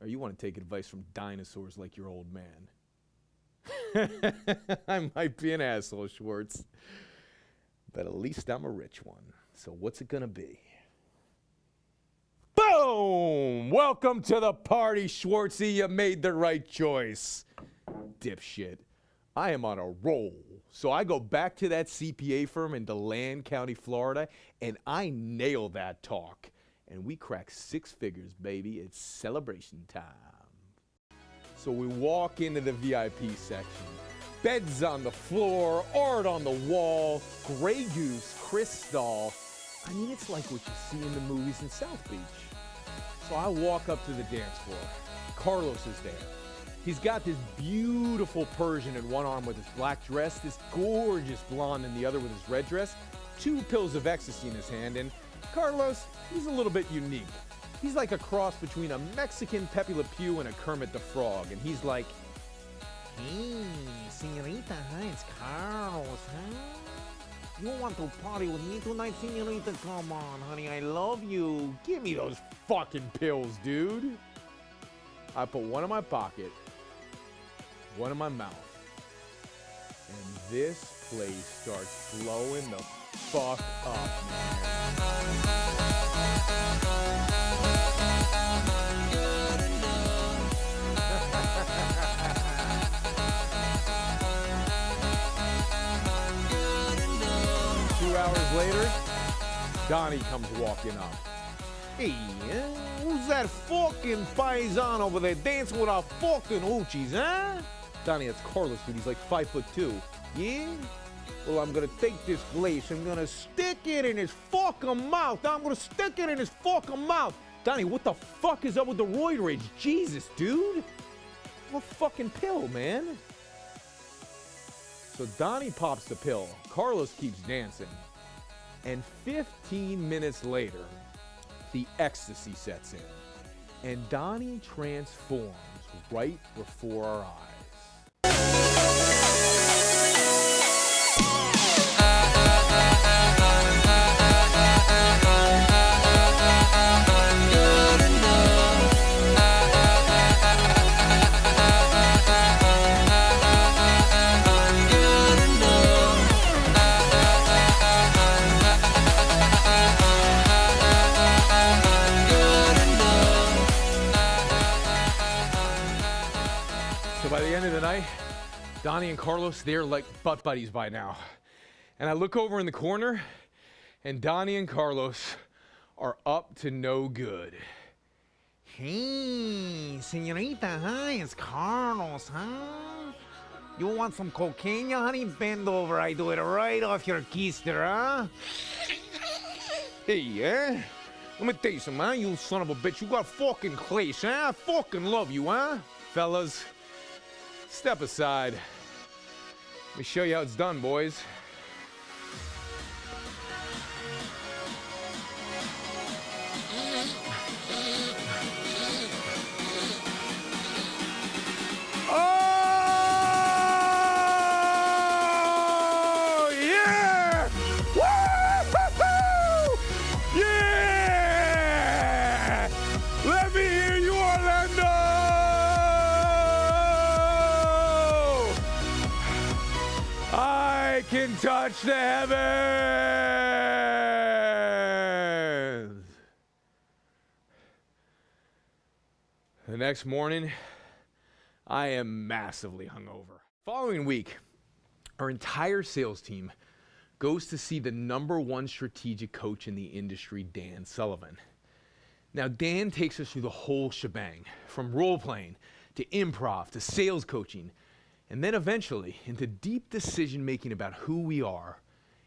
Or you want to take advice from dinosaurs like your old man? I might be an asshole, Schwartz. But at least I'm a rich one. So what's it going to be? Boom! Welcome to the party, Schwartzy. You made the right choice. Dipshit. I am on a roll. So I go back to that CPA firm in DeLand County, Florida, and I nail that talk. And we crack 6 figures, baby. It's celebration time. So we walk into the VIP section. Beds on the floor, art on the wall, Grey Goose, Crystal. I mean, it's like what you see in the movies in South Beach. So I walk up to the dance floor. Carlos is there. He's got this beautiful Persian in one arm with his black dress, this gorgeous blonde in the other with his red dress, 2 pills of ecstasy in his hand, and Carlos, he's a little bit unique. He's like a cross between a Mexican Pepe Le Pew and a Kermit the Frog. And he's like, "Hey, señorita, hi, it's Carlos, huh? You want to party with me tonight, señorita? Come on, honey, I love you. Give me those fucking pills, dude." I put one in my pocket, one in my mouth, and this place starts blowing the fuck up, man. 2 hours later, Donnie comes walking up. "Hey, who's that fucking paisan over there dancing with our fucking hoochies, huh?" "Donnie, that's Carlos, dude. He's like 5'2". "Yeah? Well, I'm gonna take this glaze. I'm gonna stick it in his fucking mouth. I'm gonna stick it in his fucking mouth." "Donnie, what the fuck is up with the roid rage? Jesus, dude. What fucking pill, man?" So Donnie pops the pill. Carlos keeps dancing. And 15 minutes later, the ecstasy sets in. And Donnie transforms right before our eyes. So by the end of the night, Donnie and Carlos, they're like butt buddies by now. And I look over in the corner, and Donnie and Carlos are up to no good. "Hey, señorita, hi, it's Carlos, huh? You want some cocaine, honey? Bend over, I do it right off your keister, huh? Hey, let me tell you something, huh? You son of a bitch, you got fucking class, huh? I fucking love you, huh? Fellas, step aside. Let me show you how it's done, boys. Oh, yeah! Woo-hoo-hoo! Yeah! Let me hear you, Orlando! I can touch the heavens. The next morning, I am massively hungover. Following week, our entire sales team goes to see the #1 strategic coach in the industry, Dan Sullivan. Now, Dan takes us through the whole shebang, from role-playing to improv to sales coaching, and then eventually into deep decision-making about who we are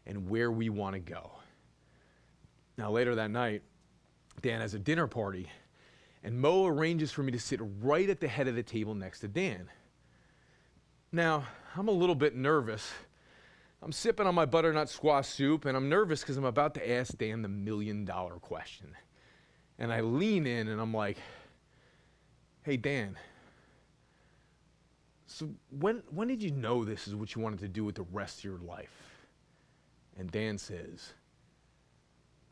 and where we want to go. Now, later that night, Dan has a dinner party, and Mo arranges for me to sit right at the head of the table next to Dan. Now, I'm a little bit nervous. I'm sipping on my butternut squash soup, and I'm nervous because I'm about to ask Dan the $1,000,000 question. And I lean in, and I'm like, "Hey, Dan, so when did you know this is what you wanted to do with the rest of your life?" And Dan says,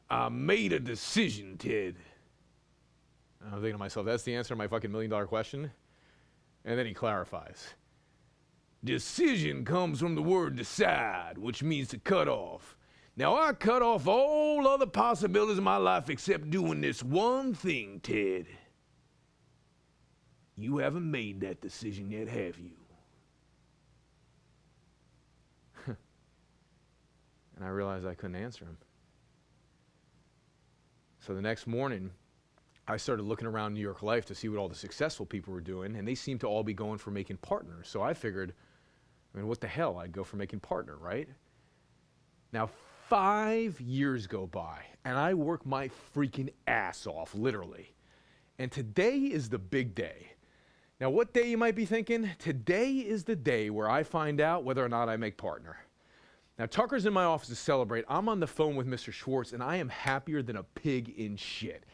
"I made a decision, Ted." I'm thinking to myself, that's the answer to my fucking $1,000,000 question? And then he clarifies. "Decision comes from the word decide, which means to cut off. Now, I cut off all other possibilities in my life except doing this one thing, Ted. You haven't made that decision yet, have you?" And I realized I couldn't answer him. So the next morning, I started looking around New York Life to see what all the successful people were doing, and they seemed to all be going for making partners. So I figured, what the hell? I'd go for making partner, right? Now, 5 years go by, and I work my freaking ass off, literally. And today is the big day. Now, what day you might be thinking? Today is the day where I find out whether or not I make partner. Now, Tucker's in my office to celebrate. I'm on the phone with Mr. Schwartz, and I am happier than a pig in shit.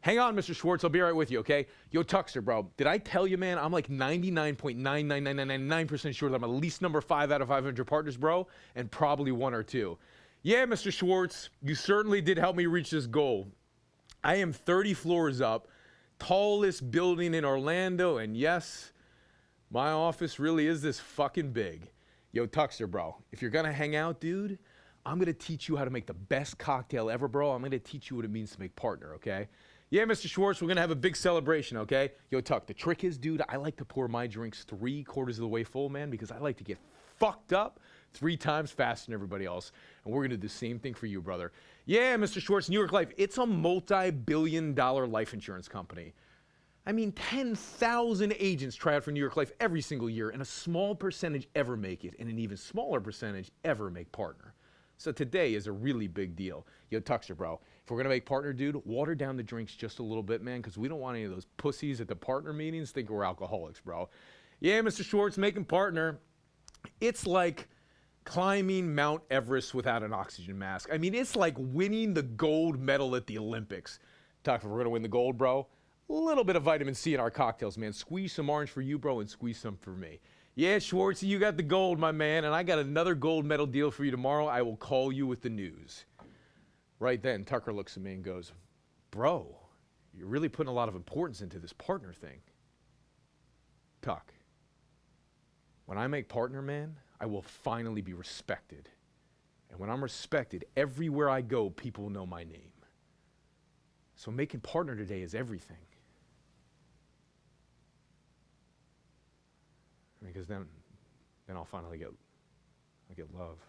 Hang on, Mr. Schwartz. I'll be right with you, okay? Yo, Tuxter, bro. Did I tell you, man, I'm like 99.99999% sure that I'm at least number 5 out of 500 partners, bro, and probably 1 or 2. Yeah, Mr. Schwartz, you certainly did help me reach this goal. I am 30 floors up, tallest building in Orlando, and yes, my office really is this fucking big. Yo, Tuxter, bro, if you're gonna hang out, dude, I'm gonna teach you how to make the best cocktail ever, bro. I'm gonna teach you what it means to make partner, okay? Yeah, Mr. Schwartz, we're gonna have a big celebration, okay? Yo, Tuck, the trick is, dude, I like to pour my drinks 3/4 of the way full, man, because I like to get fucked up 3 times faster than everybody else. And we're gonna do the same thing for you, brother. Yeah, Mr. Schwartz, New York Life, it's a multi-billion-dollar life insurance company. I mean, 10,000 agents try out for New York Life every single year, and a small percentage ever make it, and an even smaller percentage ever make partner. So today is a really big deal. Yo, Tuxter, bro, if we're gonna make partner, dude, water down the drinks just a little bit, man, because we don't want any of those pussies at the partner meetings think we're alcoholics, bro. Yeah, Mr. Schwartz, making partner, it's like climbing Mount Everest without an oxygen mask. I mean, it's like winning the gold medal at the Olympics. Tuxter, if we're gonna win the gold, bro, a little bit of vitamin C in our cocktails, man. Squeeze some orange for you, bro, and squeeze some for me. Yeah, Schwartz, you got the gold, my man, and I got another gold medal deal for you tomorrow. I will call you with the news. Right then, Tucker looks at me and goes, bro, you're really putting a lot of importance into this partner thing. Tuck, when I make partner, man, I will finally be respected. And when I'm respected, everywhere I go, people know my name. So making partner today is everything. Because then I'll finally get love.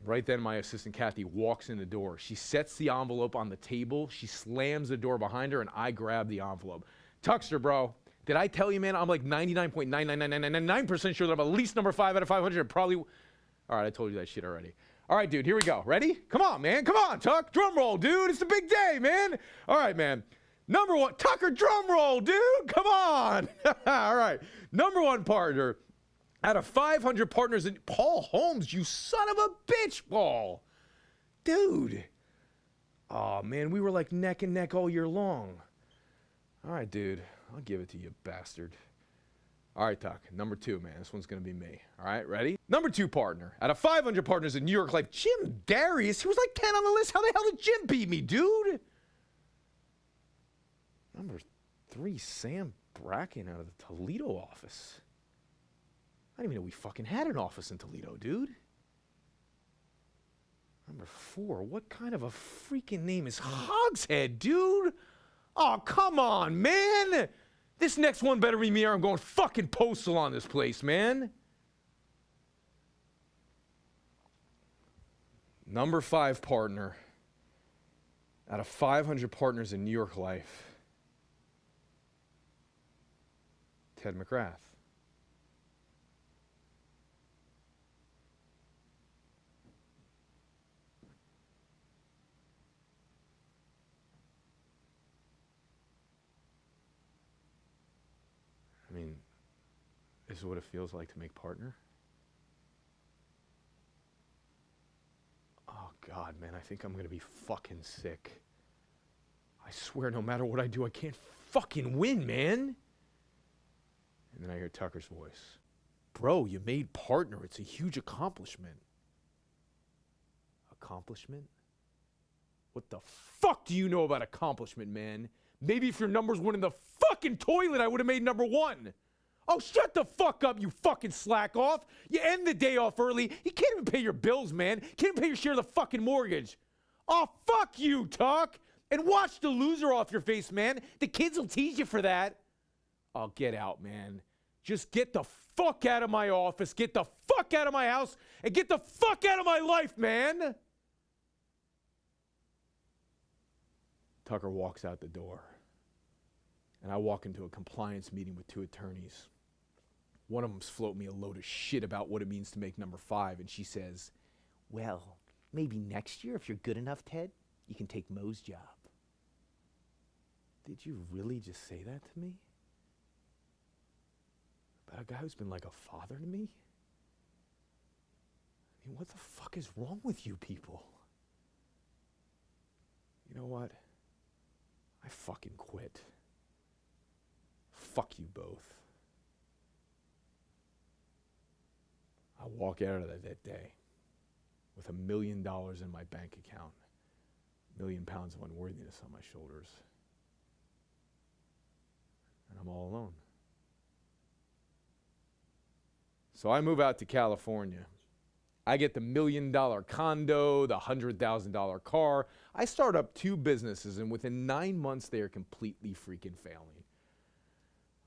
Right then, my assistant Kathy walks in the door. She sets the envelope on the table. She slams the door behind her, and I grab the envelope. Tuxter, bro, did I tell you, man? I'm like 99.99999% sure that I'm at least number 5 out of 500. Probably. All right, I told you that shit already. All right, dude, here we go. Ready? Come on, man. Come on, Tuck. Drum roll, dude. It's the big day, man. All right, man. Number 1, Tucker, drum roll, dude. Come on. All right. Number 1 partner out of 500 partners, in Paul Holmes, you son of a bitch, Paul. Dude. Oh, man, we were like neck and neck all year long. All right, dude. I'll give it to you, bastard. All right, Tuck. Number 2, man. This one's going to be me. All right, ready? Number 2 partner out of 500 partners in New York Life, Jim Darius. He was like 10 on the list. How the hell did Jim beat me, dude? Number 3, Sam Bracken out of the Toledo office. I didn't even know we fucking had an office in Toledo, dude. Number 4, what kind of a freaking name is Hogshead, dude? Oh, come on, man. This next one better be me or I'm going fucking postal on this place, man. Number 5 partner out of 500 partners in New York Life. Ted McGrath. I mean, this is what it feels like to make partner. Oh, God, man, I think I'm going to be fucking sick. I swear, no matter what I do, I can't fucking win, man. And then I hear Tucker's voice. Bro, you made partner. It's a huge accomplishment. Accomplishment? What the fuck do you know about accomplishment, man? Maybe if your numbers weren't in the fucking toilet, I would have made number 1. Oh, shut the fuck up, you fucking slack off. You end the day off early. You can't even pay your bills, man. Can't even pay your share of the fucking mortgage. Oh, fuck you, Tuck. And watch the loser off your face, man. The kids will tease you for that. Oh, get out, man. Just get the fuck out of my office, get the fuck out of my house, and get the fuck out of my life, man. Tucker walks out the door, and I walk into a compliance meeting with 2 attorneys. One of them's floating me a load of shit about what it means to make number 5, and she says, well, maybe next year, if you're good enough, Ted, you can take Mo's job. Did you really just say that to me? About a guy who's been like a father to me? I mean, what the fuck is wrong with you people? you know what? I fucking quit. Fuck you both. I walk out of that day with $1 million in my bank account, £1 million of unworthiness on my shoulders, and I'm all alone. So I move out to California. I get the $1 million condo, the $100,000 car. I start up 2 businesses, and within 9 months, they are completely freaking failing.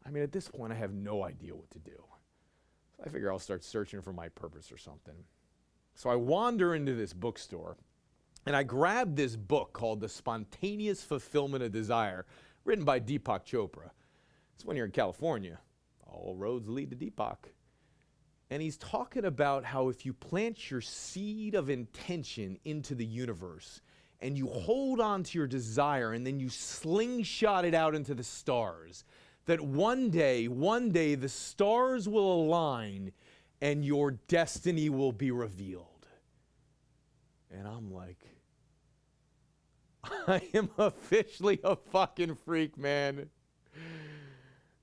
I mean, at this point, I have no idea what to do. So I figure I'll start searching for my purpose or something. So I wander into this bookstore, and I grab this book called The Spontaneous Fulfillment of Desire, written by Deepak Chopra. It's when you're in California. All roads lead to Deepak. And he's talking about how if you plant your seed of intention into the universe and you hold on to your desire and then you slingshot it out into the stars, that one day, the stars will align and your destiny will be revealed. And I'm like, I am officially a fucking freak, man.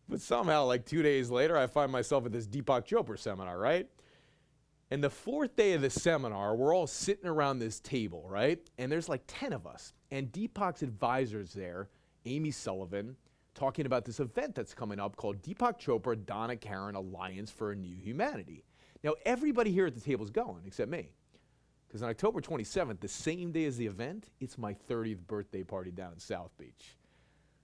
But somehow, like 2 days later, I find myself at this Deepak Chopra seminar, right? And the 4th day of the seminar, we're all sitting around this table, right? And there's like 10 of us. And Deepak's advisors there, Amy Sullivan, talking about this event that's coming up called Deepak Chopra Donna Karan Alliance for a New Humanity. Now, everybody here at the table is going, except me. Because on October 27th, the same day as the event, it's my 30th birthday party down in South Beach.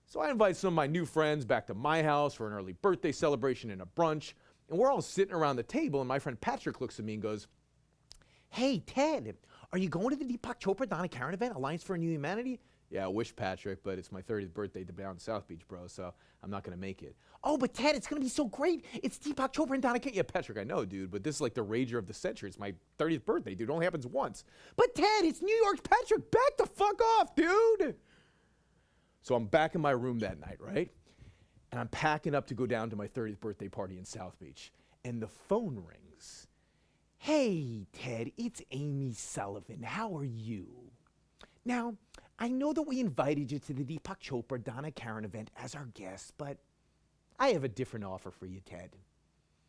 So I invite some of my new friends back to my house for an early birthday celebration and a brunch. And we're all sitting around the table, and my friend Patrick looks at me and goes, "Hey, Ted, are you going to the Deepak Chopra Donna Karan event, Alliance for a New Humanity?" "Yeah, I wish, Patrick, but it's my 30th birthday down in South Beach, bro, so I'm not going to make it." "Oh, but Ted, it's going to be so great. It's Deepak Chopra and Donna Karan." "Yeah, Patrick, I know, dude, but this is like the rager of the century. It's my 30th birthday, dude. It only happens once." "But Ted, it's New York's Patrick. Back the fuck off, dude." So I'm back in my room that night, right? And I'm packing up to go down to my 30th birthday party in South Beach. And the phone rings. "Hey, Ted, it's Amy Sullivan. How are you? Now, I know that we invited you to the Deepak Chopra Donna Karan event as our guest, but I have a different offer for you, Ted.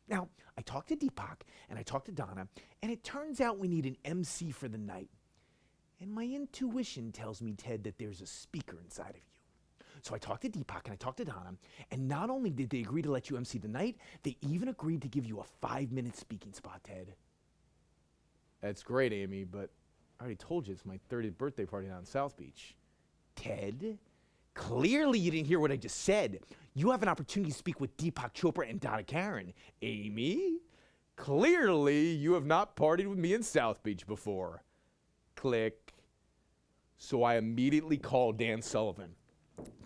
Now, I talked to Deepak and I talked to Donna, and it turns out we need an MC for the night. And my intuition tells me, Ted, that there's a speaker inside of you. So I talked to Deepak and I talked to Donna, and not only did they agree to let you MC the night, they even agreed to give you a 5-minute speaking spot, Ted." "That's great, Amy, but I already told you it's my 30th birthday party down in South Beach." "Ted, clearly you didn't hear what I just said. You have an opportunity to speak with Deepak Chopra and Donna Karan." "Amy, clearly you have not partied with me in South Beach before." Click. So I immediately called Dan Sullivan.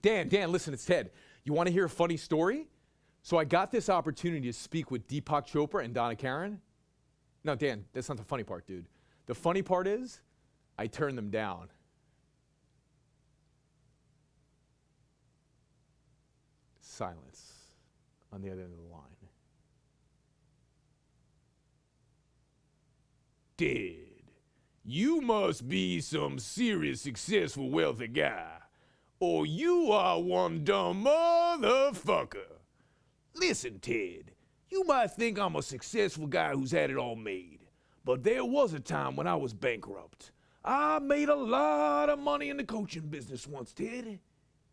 Dan, listen, it's Ted. You want to hear a funny story? So I got this opportunity to speak with Deepak Chopra and Donna Karan. No, Dan, that's not the funny part, dude. The funny part is, I turned them down. Silence on the other end of the line. "Ted, you must be some serious, successful, wealthy guy. Or you are one dumb motherfucker. Listen, Ted, you might think I'm a successful guy who's had it all made, but there was a time when I was bankrupt. I made a lot of money in the coaching business once, Ted,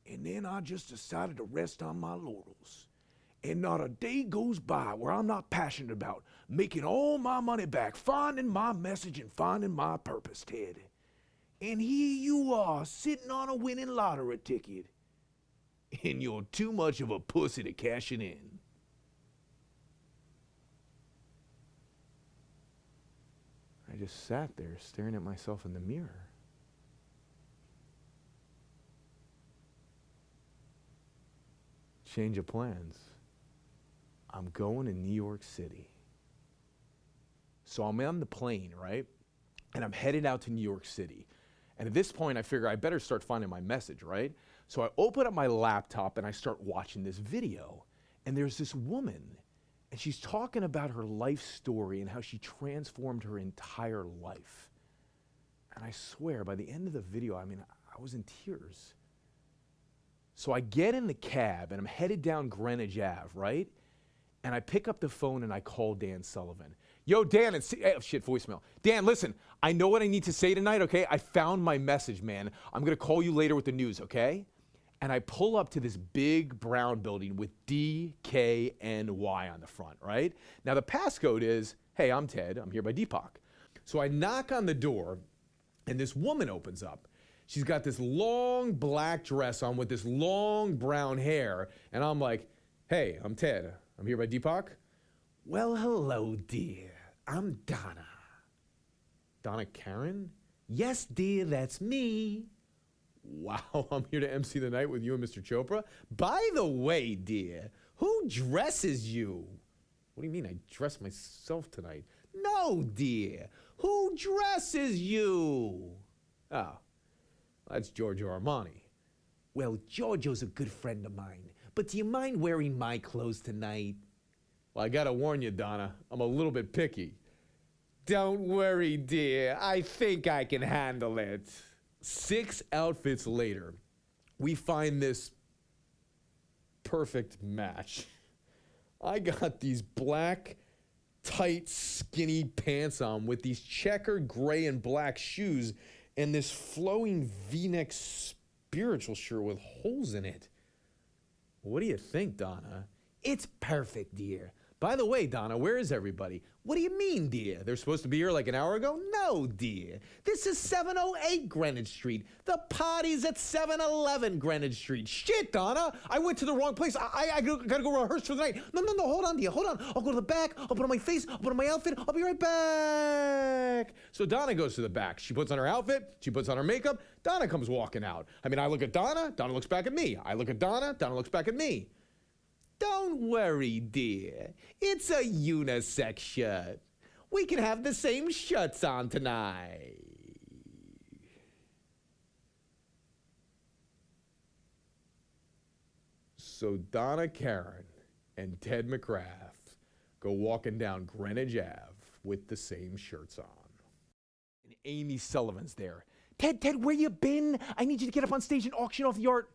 and then I just decided to rest on my laurels. And not a day goes by where I'm not passionate about making all my money back, finding my message and finding my purpose, Ted. And here you are, sitting on a winning lottery ticket. And you're too much of a pussy to cash it in." I just sat there staring at myself in the mirror. Change of plans. I'm going to New York City. So I'm on the plane, right? And I'm headed out to New York City. And at this point, I figure I better start finding my message, right? So I open up my laptop and I start watching this video. And there's this woman, and she's talking about her life story and how she transformed her entire life. And I swear, by the end of the video, I mean, I I was in tears. So I get in the cab and I'm headed down Greenwich Ave, right? And I pick up the phone and I call Dan Sullivan. Yo, Dan, voicemail. Dan, listen, I know what I need to say tonight, okay? I found my message, man. I'm gonna call you later with the news, okay? And I pull up to this big brown building with DKNY on the front, right? Now the passcode is, hey, I'm Ted, I'm here by Deepak. So I knock on the door and this woman opens up. She's got this long black dress on with this long brown hair. And I'm like, hey, I'm Ted, I'm here by Deepak. Well, hello, dear. I'm Donna. Donna Karen? Yes, dear, that's me. Wow, I'm here to MC the night with you and Mr. Chopra. By the way, dear, who dresses you? What do you mean I dress myself tonight? No, dear. Who dresses you? Oh, that's Giorgio Armani. Well, Giorgio's a good friend of mine, but do you mind wearing my clothes tonight? Well, I gotta warn you, Donna, I'm a little bit picky. Don't worry, dear. I think I can handle it. 6 outfits later, we find this perfect match. I got these black, tight, skinny pants on with these checkered gray and black shoes and this flowing V-neck spiritual shirt with holes in it. What do you think, Donna? It's perfect, dear. By the way, Donna, where is everybody? What do you mean, dear? They're supposed to be here like an hour ago? No, dear. This is 708 Greenwich Street. The party's at 711 Greenwich Street. Shit, Donna! I went to the wrong place. I gotta go rehearse for the night. No, hold on, dear. Hold on. I'll go to the back. I'll put on my face. I'll put on my outfit. I'll be right back. So Donna goes to the back. She puts on her outfit. She puts on her makeup. Donna comes walking out. I mean, I look at Donna. Donna looks back at me. I look at Donna. Donna looks back at me. Don't worry, dear. It's a unisex shirt. We can have the same shirts on tonight. So Donna Karen and Ted McGrath go walking down Greenwich Ave with the same shirts on. And Amy Sullivan's there. Ted, where you been? I need you to get up on stage and auction off the art.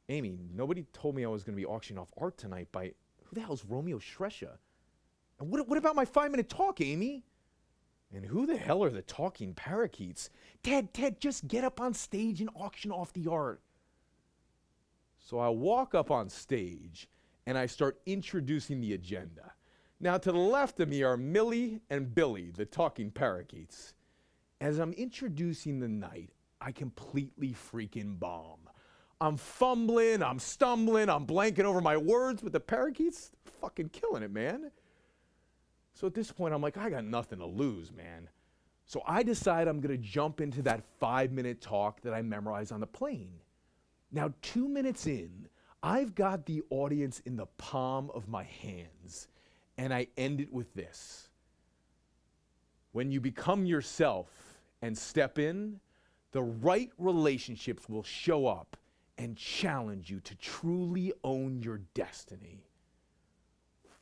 Amy, nobody told me I was going to be auctioning off art tonight by... Who the hell's Romeo Shresha? And what about my 5-minute talk, Amy? And who the hell are the talking parakeets? Ted, just get up on stage and auction off the art. So I walk up on stage and I start introducing the agenda. Now, to the left of me are Millie and Billy, the talking parakeets. As I'm introducing the night, I completely freaking bomb. I'm fumbling, I'm stumbling, I'm blanking over my words, but the parakeets, fucking killing it, man. So at this point, I'm like, I got nothing to lose, man. So I decide I'm gonna jump into that 5-minute talk that I memorized on the plane. Now, 2 minutes in, I've got the audience in the palm of my hands, and I end it with this. When you become yourself and step in, the right relationships will show up and challenge you to truly own your destiny.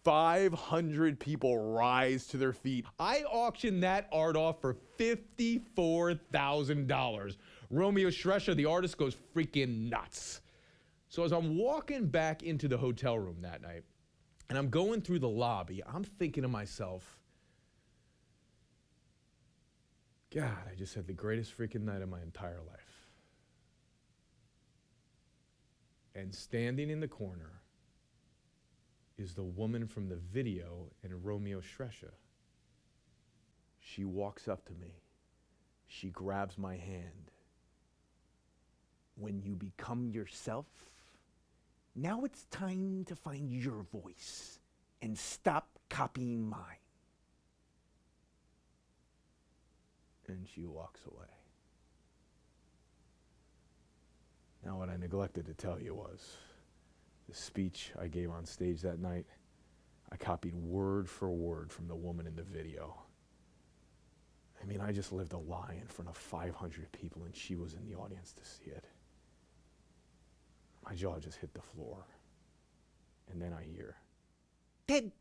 500 people rise to their feet. I auctioned that art off for $54,000. Romeo Shresha, the artist, goes freaking nuts. So as I'm walking back into the hotel room that night, and I'm going through the lobby, I'm thinking to myself, God, I just had the greatest freaking night of my entire life. And standing in the corner is the woman from the video in Romeo Shresha. She walks up to me. She grabs my hand. When you become yourself, now it's time to find your voice and stop copying mine. And she walks away. Now, what I neglected to tell you was the speech I gave on stage that night, I copied word for word from the woman in the video. I mean, I just lived a lie in front of 500 people, and she was in the audience to see it. My jaw just hit the floor. And then I hear, Ted,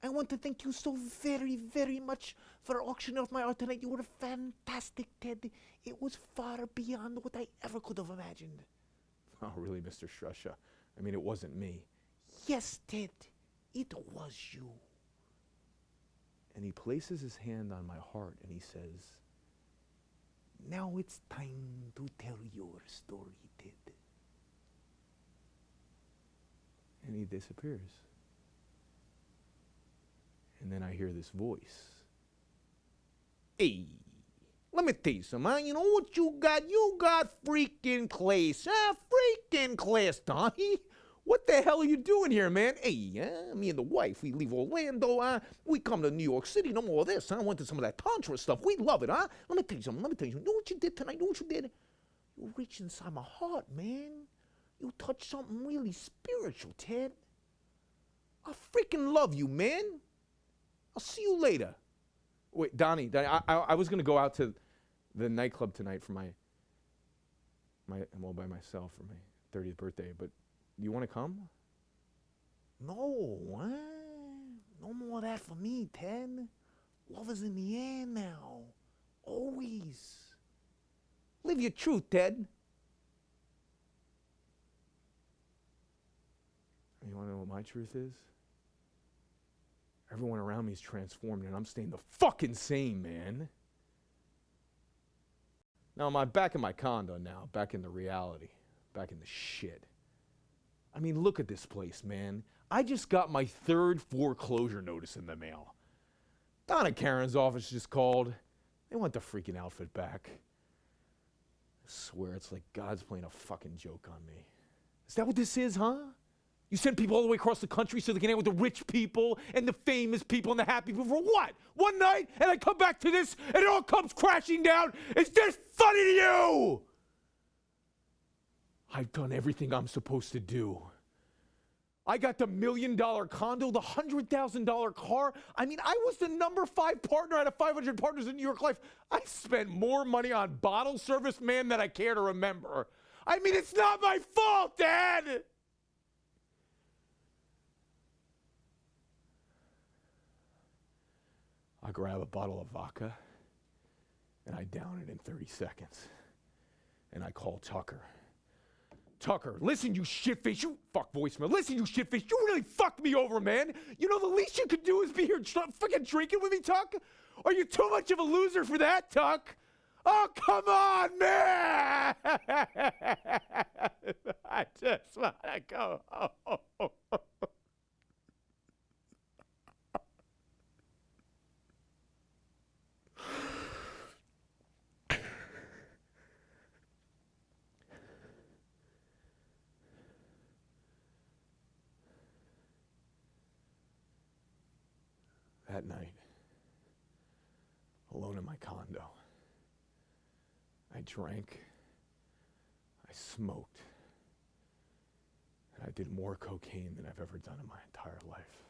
I want to thank you so very, very much for auctioning off my art tonight. You were fantastic, Ted. It was far beyond what I ever could have imagined. Oh, really, Mr. Strusha? I mean, it wasn't me. Yes, Ted, it was you. And he places his hand on my heart and he says, Now it's time to tell your story, Ted. and he disappears. And then I hear this voice. Hey, let me tell you something, huh? You know what you got? You got freaking class, huh? Freaking class, Donnie. What the hell are you doing here, man? Hey, me and the wife, we leave Orlando, we come to New York City, no more of this, huh? Went to some of that Tantra stuff. We love it, huh? Let me tell you something, You know what you did tonight? You know what you did? You reached inside my heart, man. You touched something really spiritual, Ted. I freaking love you, man. I'll see you later. Wait, Donnie, I was going to go out to the nightclub tonight for my by myself for my 30th birthday, but you want to come? No, no more of that for me, Ted. Love is in the air now. Always. Live your truth, Ted. You want to know what my truth is? Everyone around me is transformed, and I'm staying the fucking same, man. Now, I'm back in my condo now, back in the reality, back in the shit. I mean, look at this place, man. I just got my 3rd foreclosure notice in the mail. Donna Karen's office just called. They want the freaking outfit back. I swear, it's like God's playing a fucking joke on me. Is that what this is, huh? You send people all the way across the country so they can hang with the rich people and the famous people and the happy people for what? One night, and I come back to this, and it all comes crashing down. Is this funny to you? I've done everything I'm supposed to do. I got the $1 million condo, the $100,000 car. I mean, I was the number 5 partner out of 500 partners in New York Life. I spent more money on bottle service, man, than I care to remember. I mean, it's not my fault, Dad! I grab a bottle of vodka, and I down it in 30 seconds. And I call Tucker. Tucker, listen, you shitfish. You fuck voicemail. Listen, you shitfish. You really fucked me over, man. You know, the least you could do is be here fucking drinking with me, Tuck? Are you too much of a loser for that, Tuck? Oh, come on, man! I just want to go home. That night, alone in my condo, I drank, I smoked, and I did more cocaine than I've ever done in my entire life.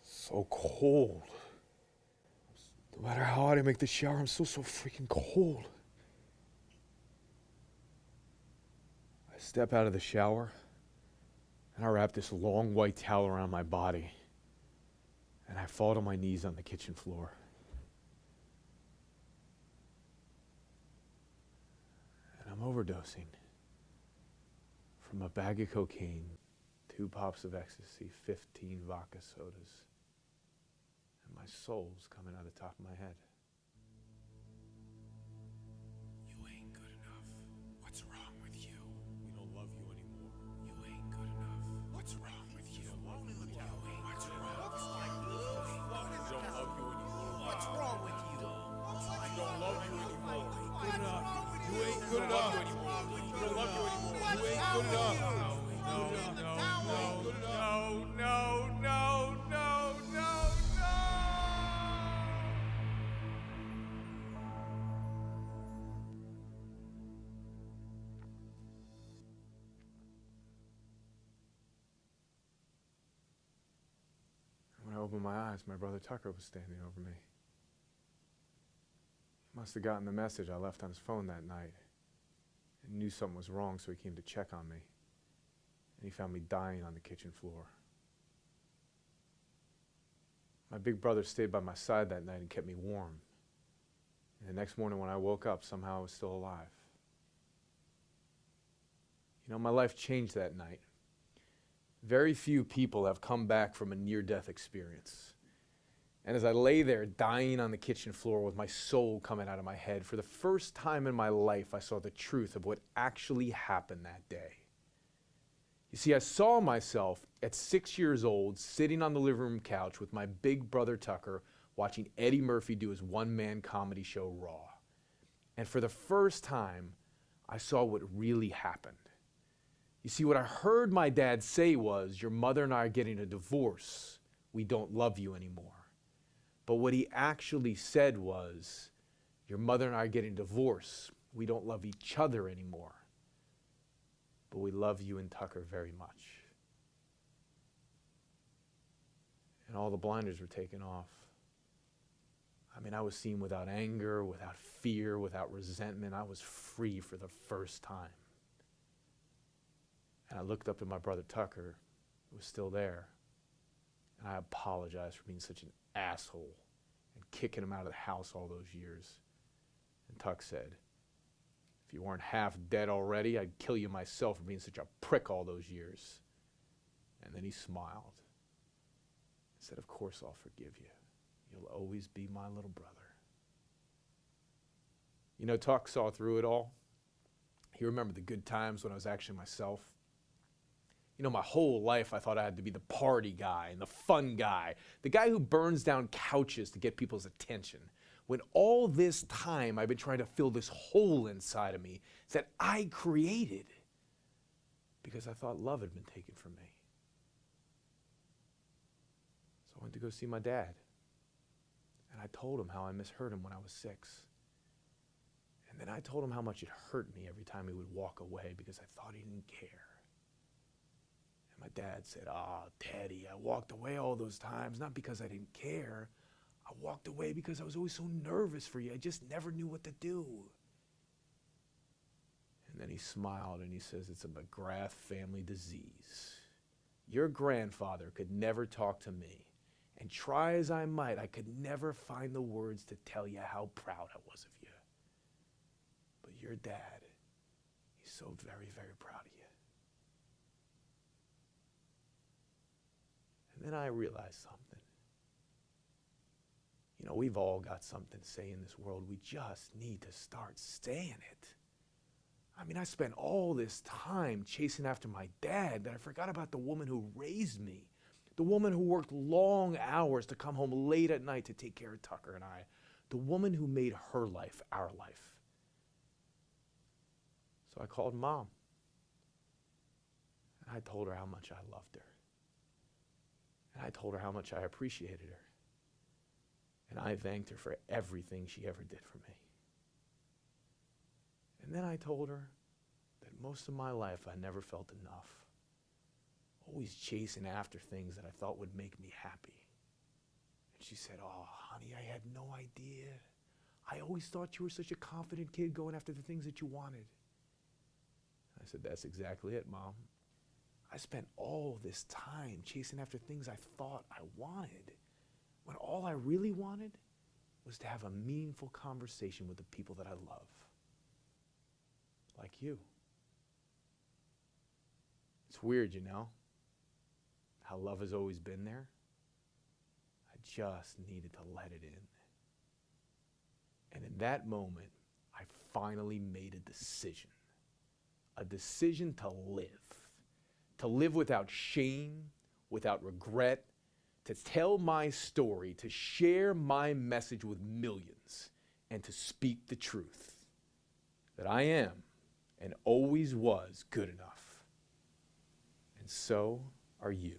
So cold. No matter how hard I make the shower, I'm still so freaking cold. I step out of the shower, and I wrap this long white towel around my body. And I fall to my knees on the kitchen floor. And I'm overdosing from a bag of cocaine, 2 pops of ecstasy, 15 vodka sodas. And my soul's coming out of the top of my head. You ain't good enough. What's wrong with you? We don't love you anymore. You ain't good enough. What's wrong with you? What's wrong? We don't love you anymore. What's wrong with you? We don't love you anymore. Good enough. You ain't good enough. We don't love you anymore. You ain't good enough. No. When I opened my eyes, my brother Tucker was standing over me. He must have gotten the message I left on his phone that night and knew something was wrong, so he came to check on me. And he found me dying on the kitchen floor. My big brother stayed by my side that night and kept me warm. And the next morning when I woke up, somehow I was still alive. You know, my life changed that night. Very few people have come back from a near-death experience. And as I lay there dying on the kitchen floor with my soul coming out of my head, for the first time in my life, I saw the truth of what actually happened that day. You see, I saw myself at 6 years old sitting on the living room couch with my big brother Tucker watching Eddie Murphy do his one-man comedy show Raw. And for the first time, I saw what really happened. You see, what I heard my dad say was, your mother and I are getting a divorce. We don't love you anymore. But what he actually said was, your mother and I are getting a divorce. We don't love each other anymore. But we love you and Tucker very much. And all the blinders were taken off. I mean, I was seen without anger, without fear, without resentment. I was free for the first time. And I looked up at my brother Tucker, who was still there, and I apologized for being such an asshole and kicking him out of the house all those years. And Tuck said, if you weren't half dead already, I'd kill you myself for being such a prick all those years. And then he smiled and said, of course I'll forgive you. You'll always be my little brother. You know, Tuck saw through it all. He remembered the good times when I was actually myself. You know, my whole life I thought I had to be the party guy and the fun guy, the guy who burns down couches to get people's attention. When all this time I've been trying to fill this hole inside of me that I created because I thought love had been taken from me. So I went to go see my dad. And I told him how I misheard him when I was 6. And then I told him how much it hurt me every time he would walk away because I thought he didn't care. My dad said, Teddy, I walked away all those times, not because I didn't care. I walked away because I was always so nervous for you. I just never knew what to do. And then he smiled and he says, it's a McGrath family disease. Your grandfather could never talk to me. And try as I might, I could never find the words to tell you how proud I was of you. But your dad, he's so very, very proud of you. And then I realized something. You know, we've all got something to say in this world. We just need to start saying it. I mean, I spent all this time chasing after my dad that I forgot about the woman who raised me, the woman who worked long hours to come home late at night to take care of Tucker and I, the woman who made her life our life. So I called Mom. And I told her how much I loved her. And I told her how much I appreciated her. And I thanked her for everything she ever did for me. And then I told her that most of my life I never felt enough. Always chasing after things that I thought would make me happy. And she said, oh, honey, I had no idea. I always thought you were such a confident kid going after the things that you wanted. I said, that's exactly it, Mom. I spent all this time chasing after things I thought I wanted. when all I really wanted was to have a meaningful conversation with the people that I love, like you. It's weird, how love has always been there. I just needed to let it in. And in that moment, I finally made a decision to live without shame, without regret, to tell my story, to share my message with millions, and to speak the truth that I am and always was good enough. And so are you.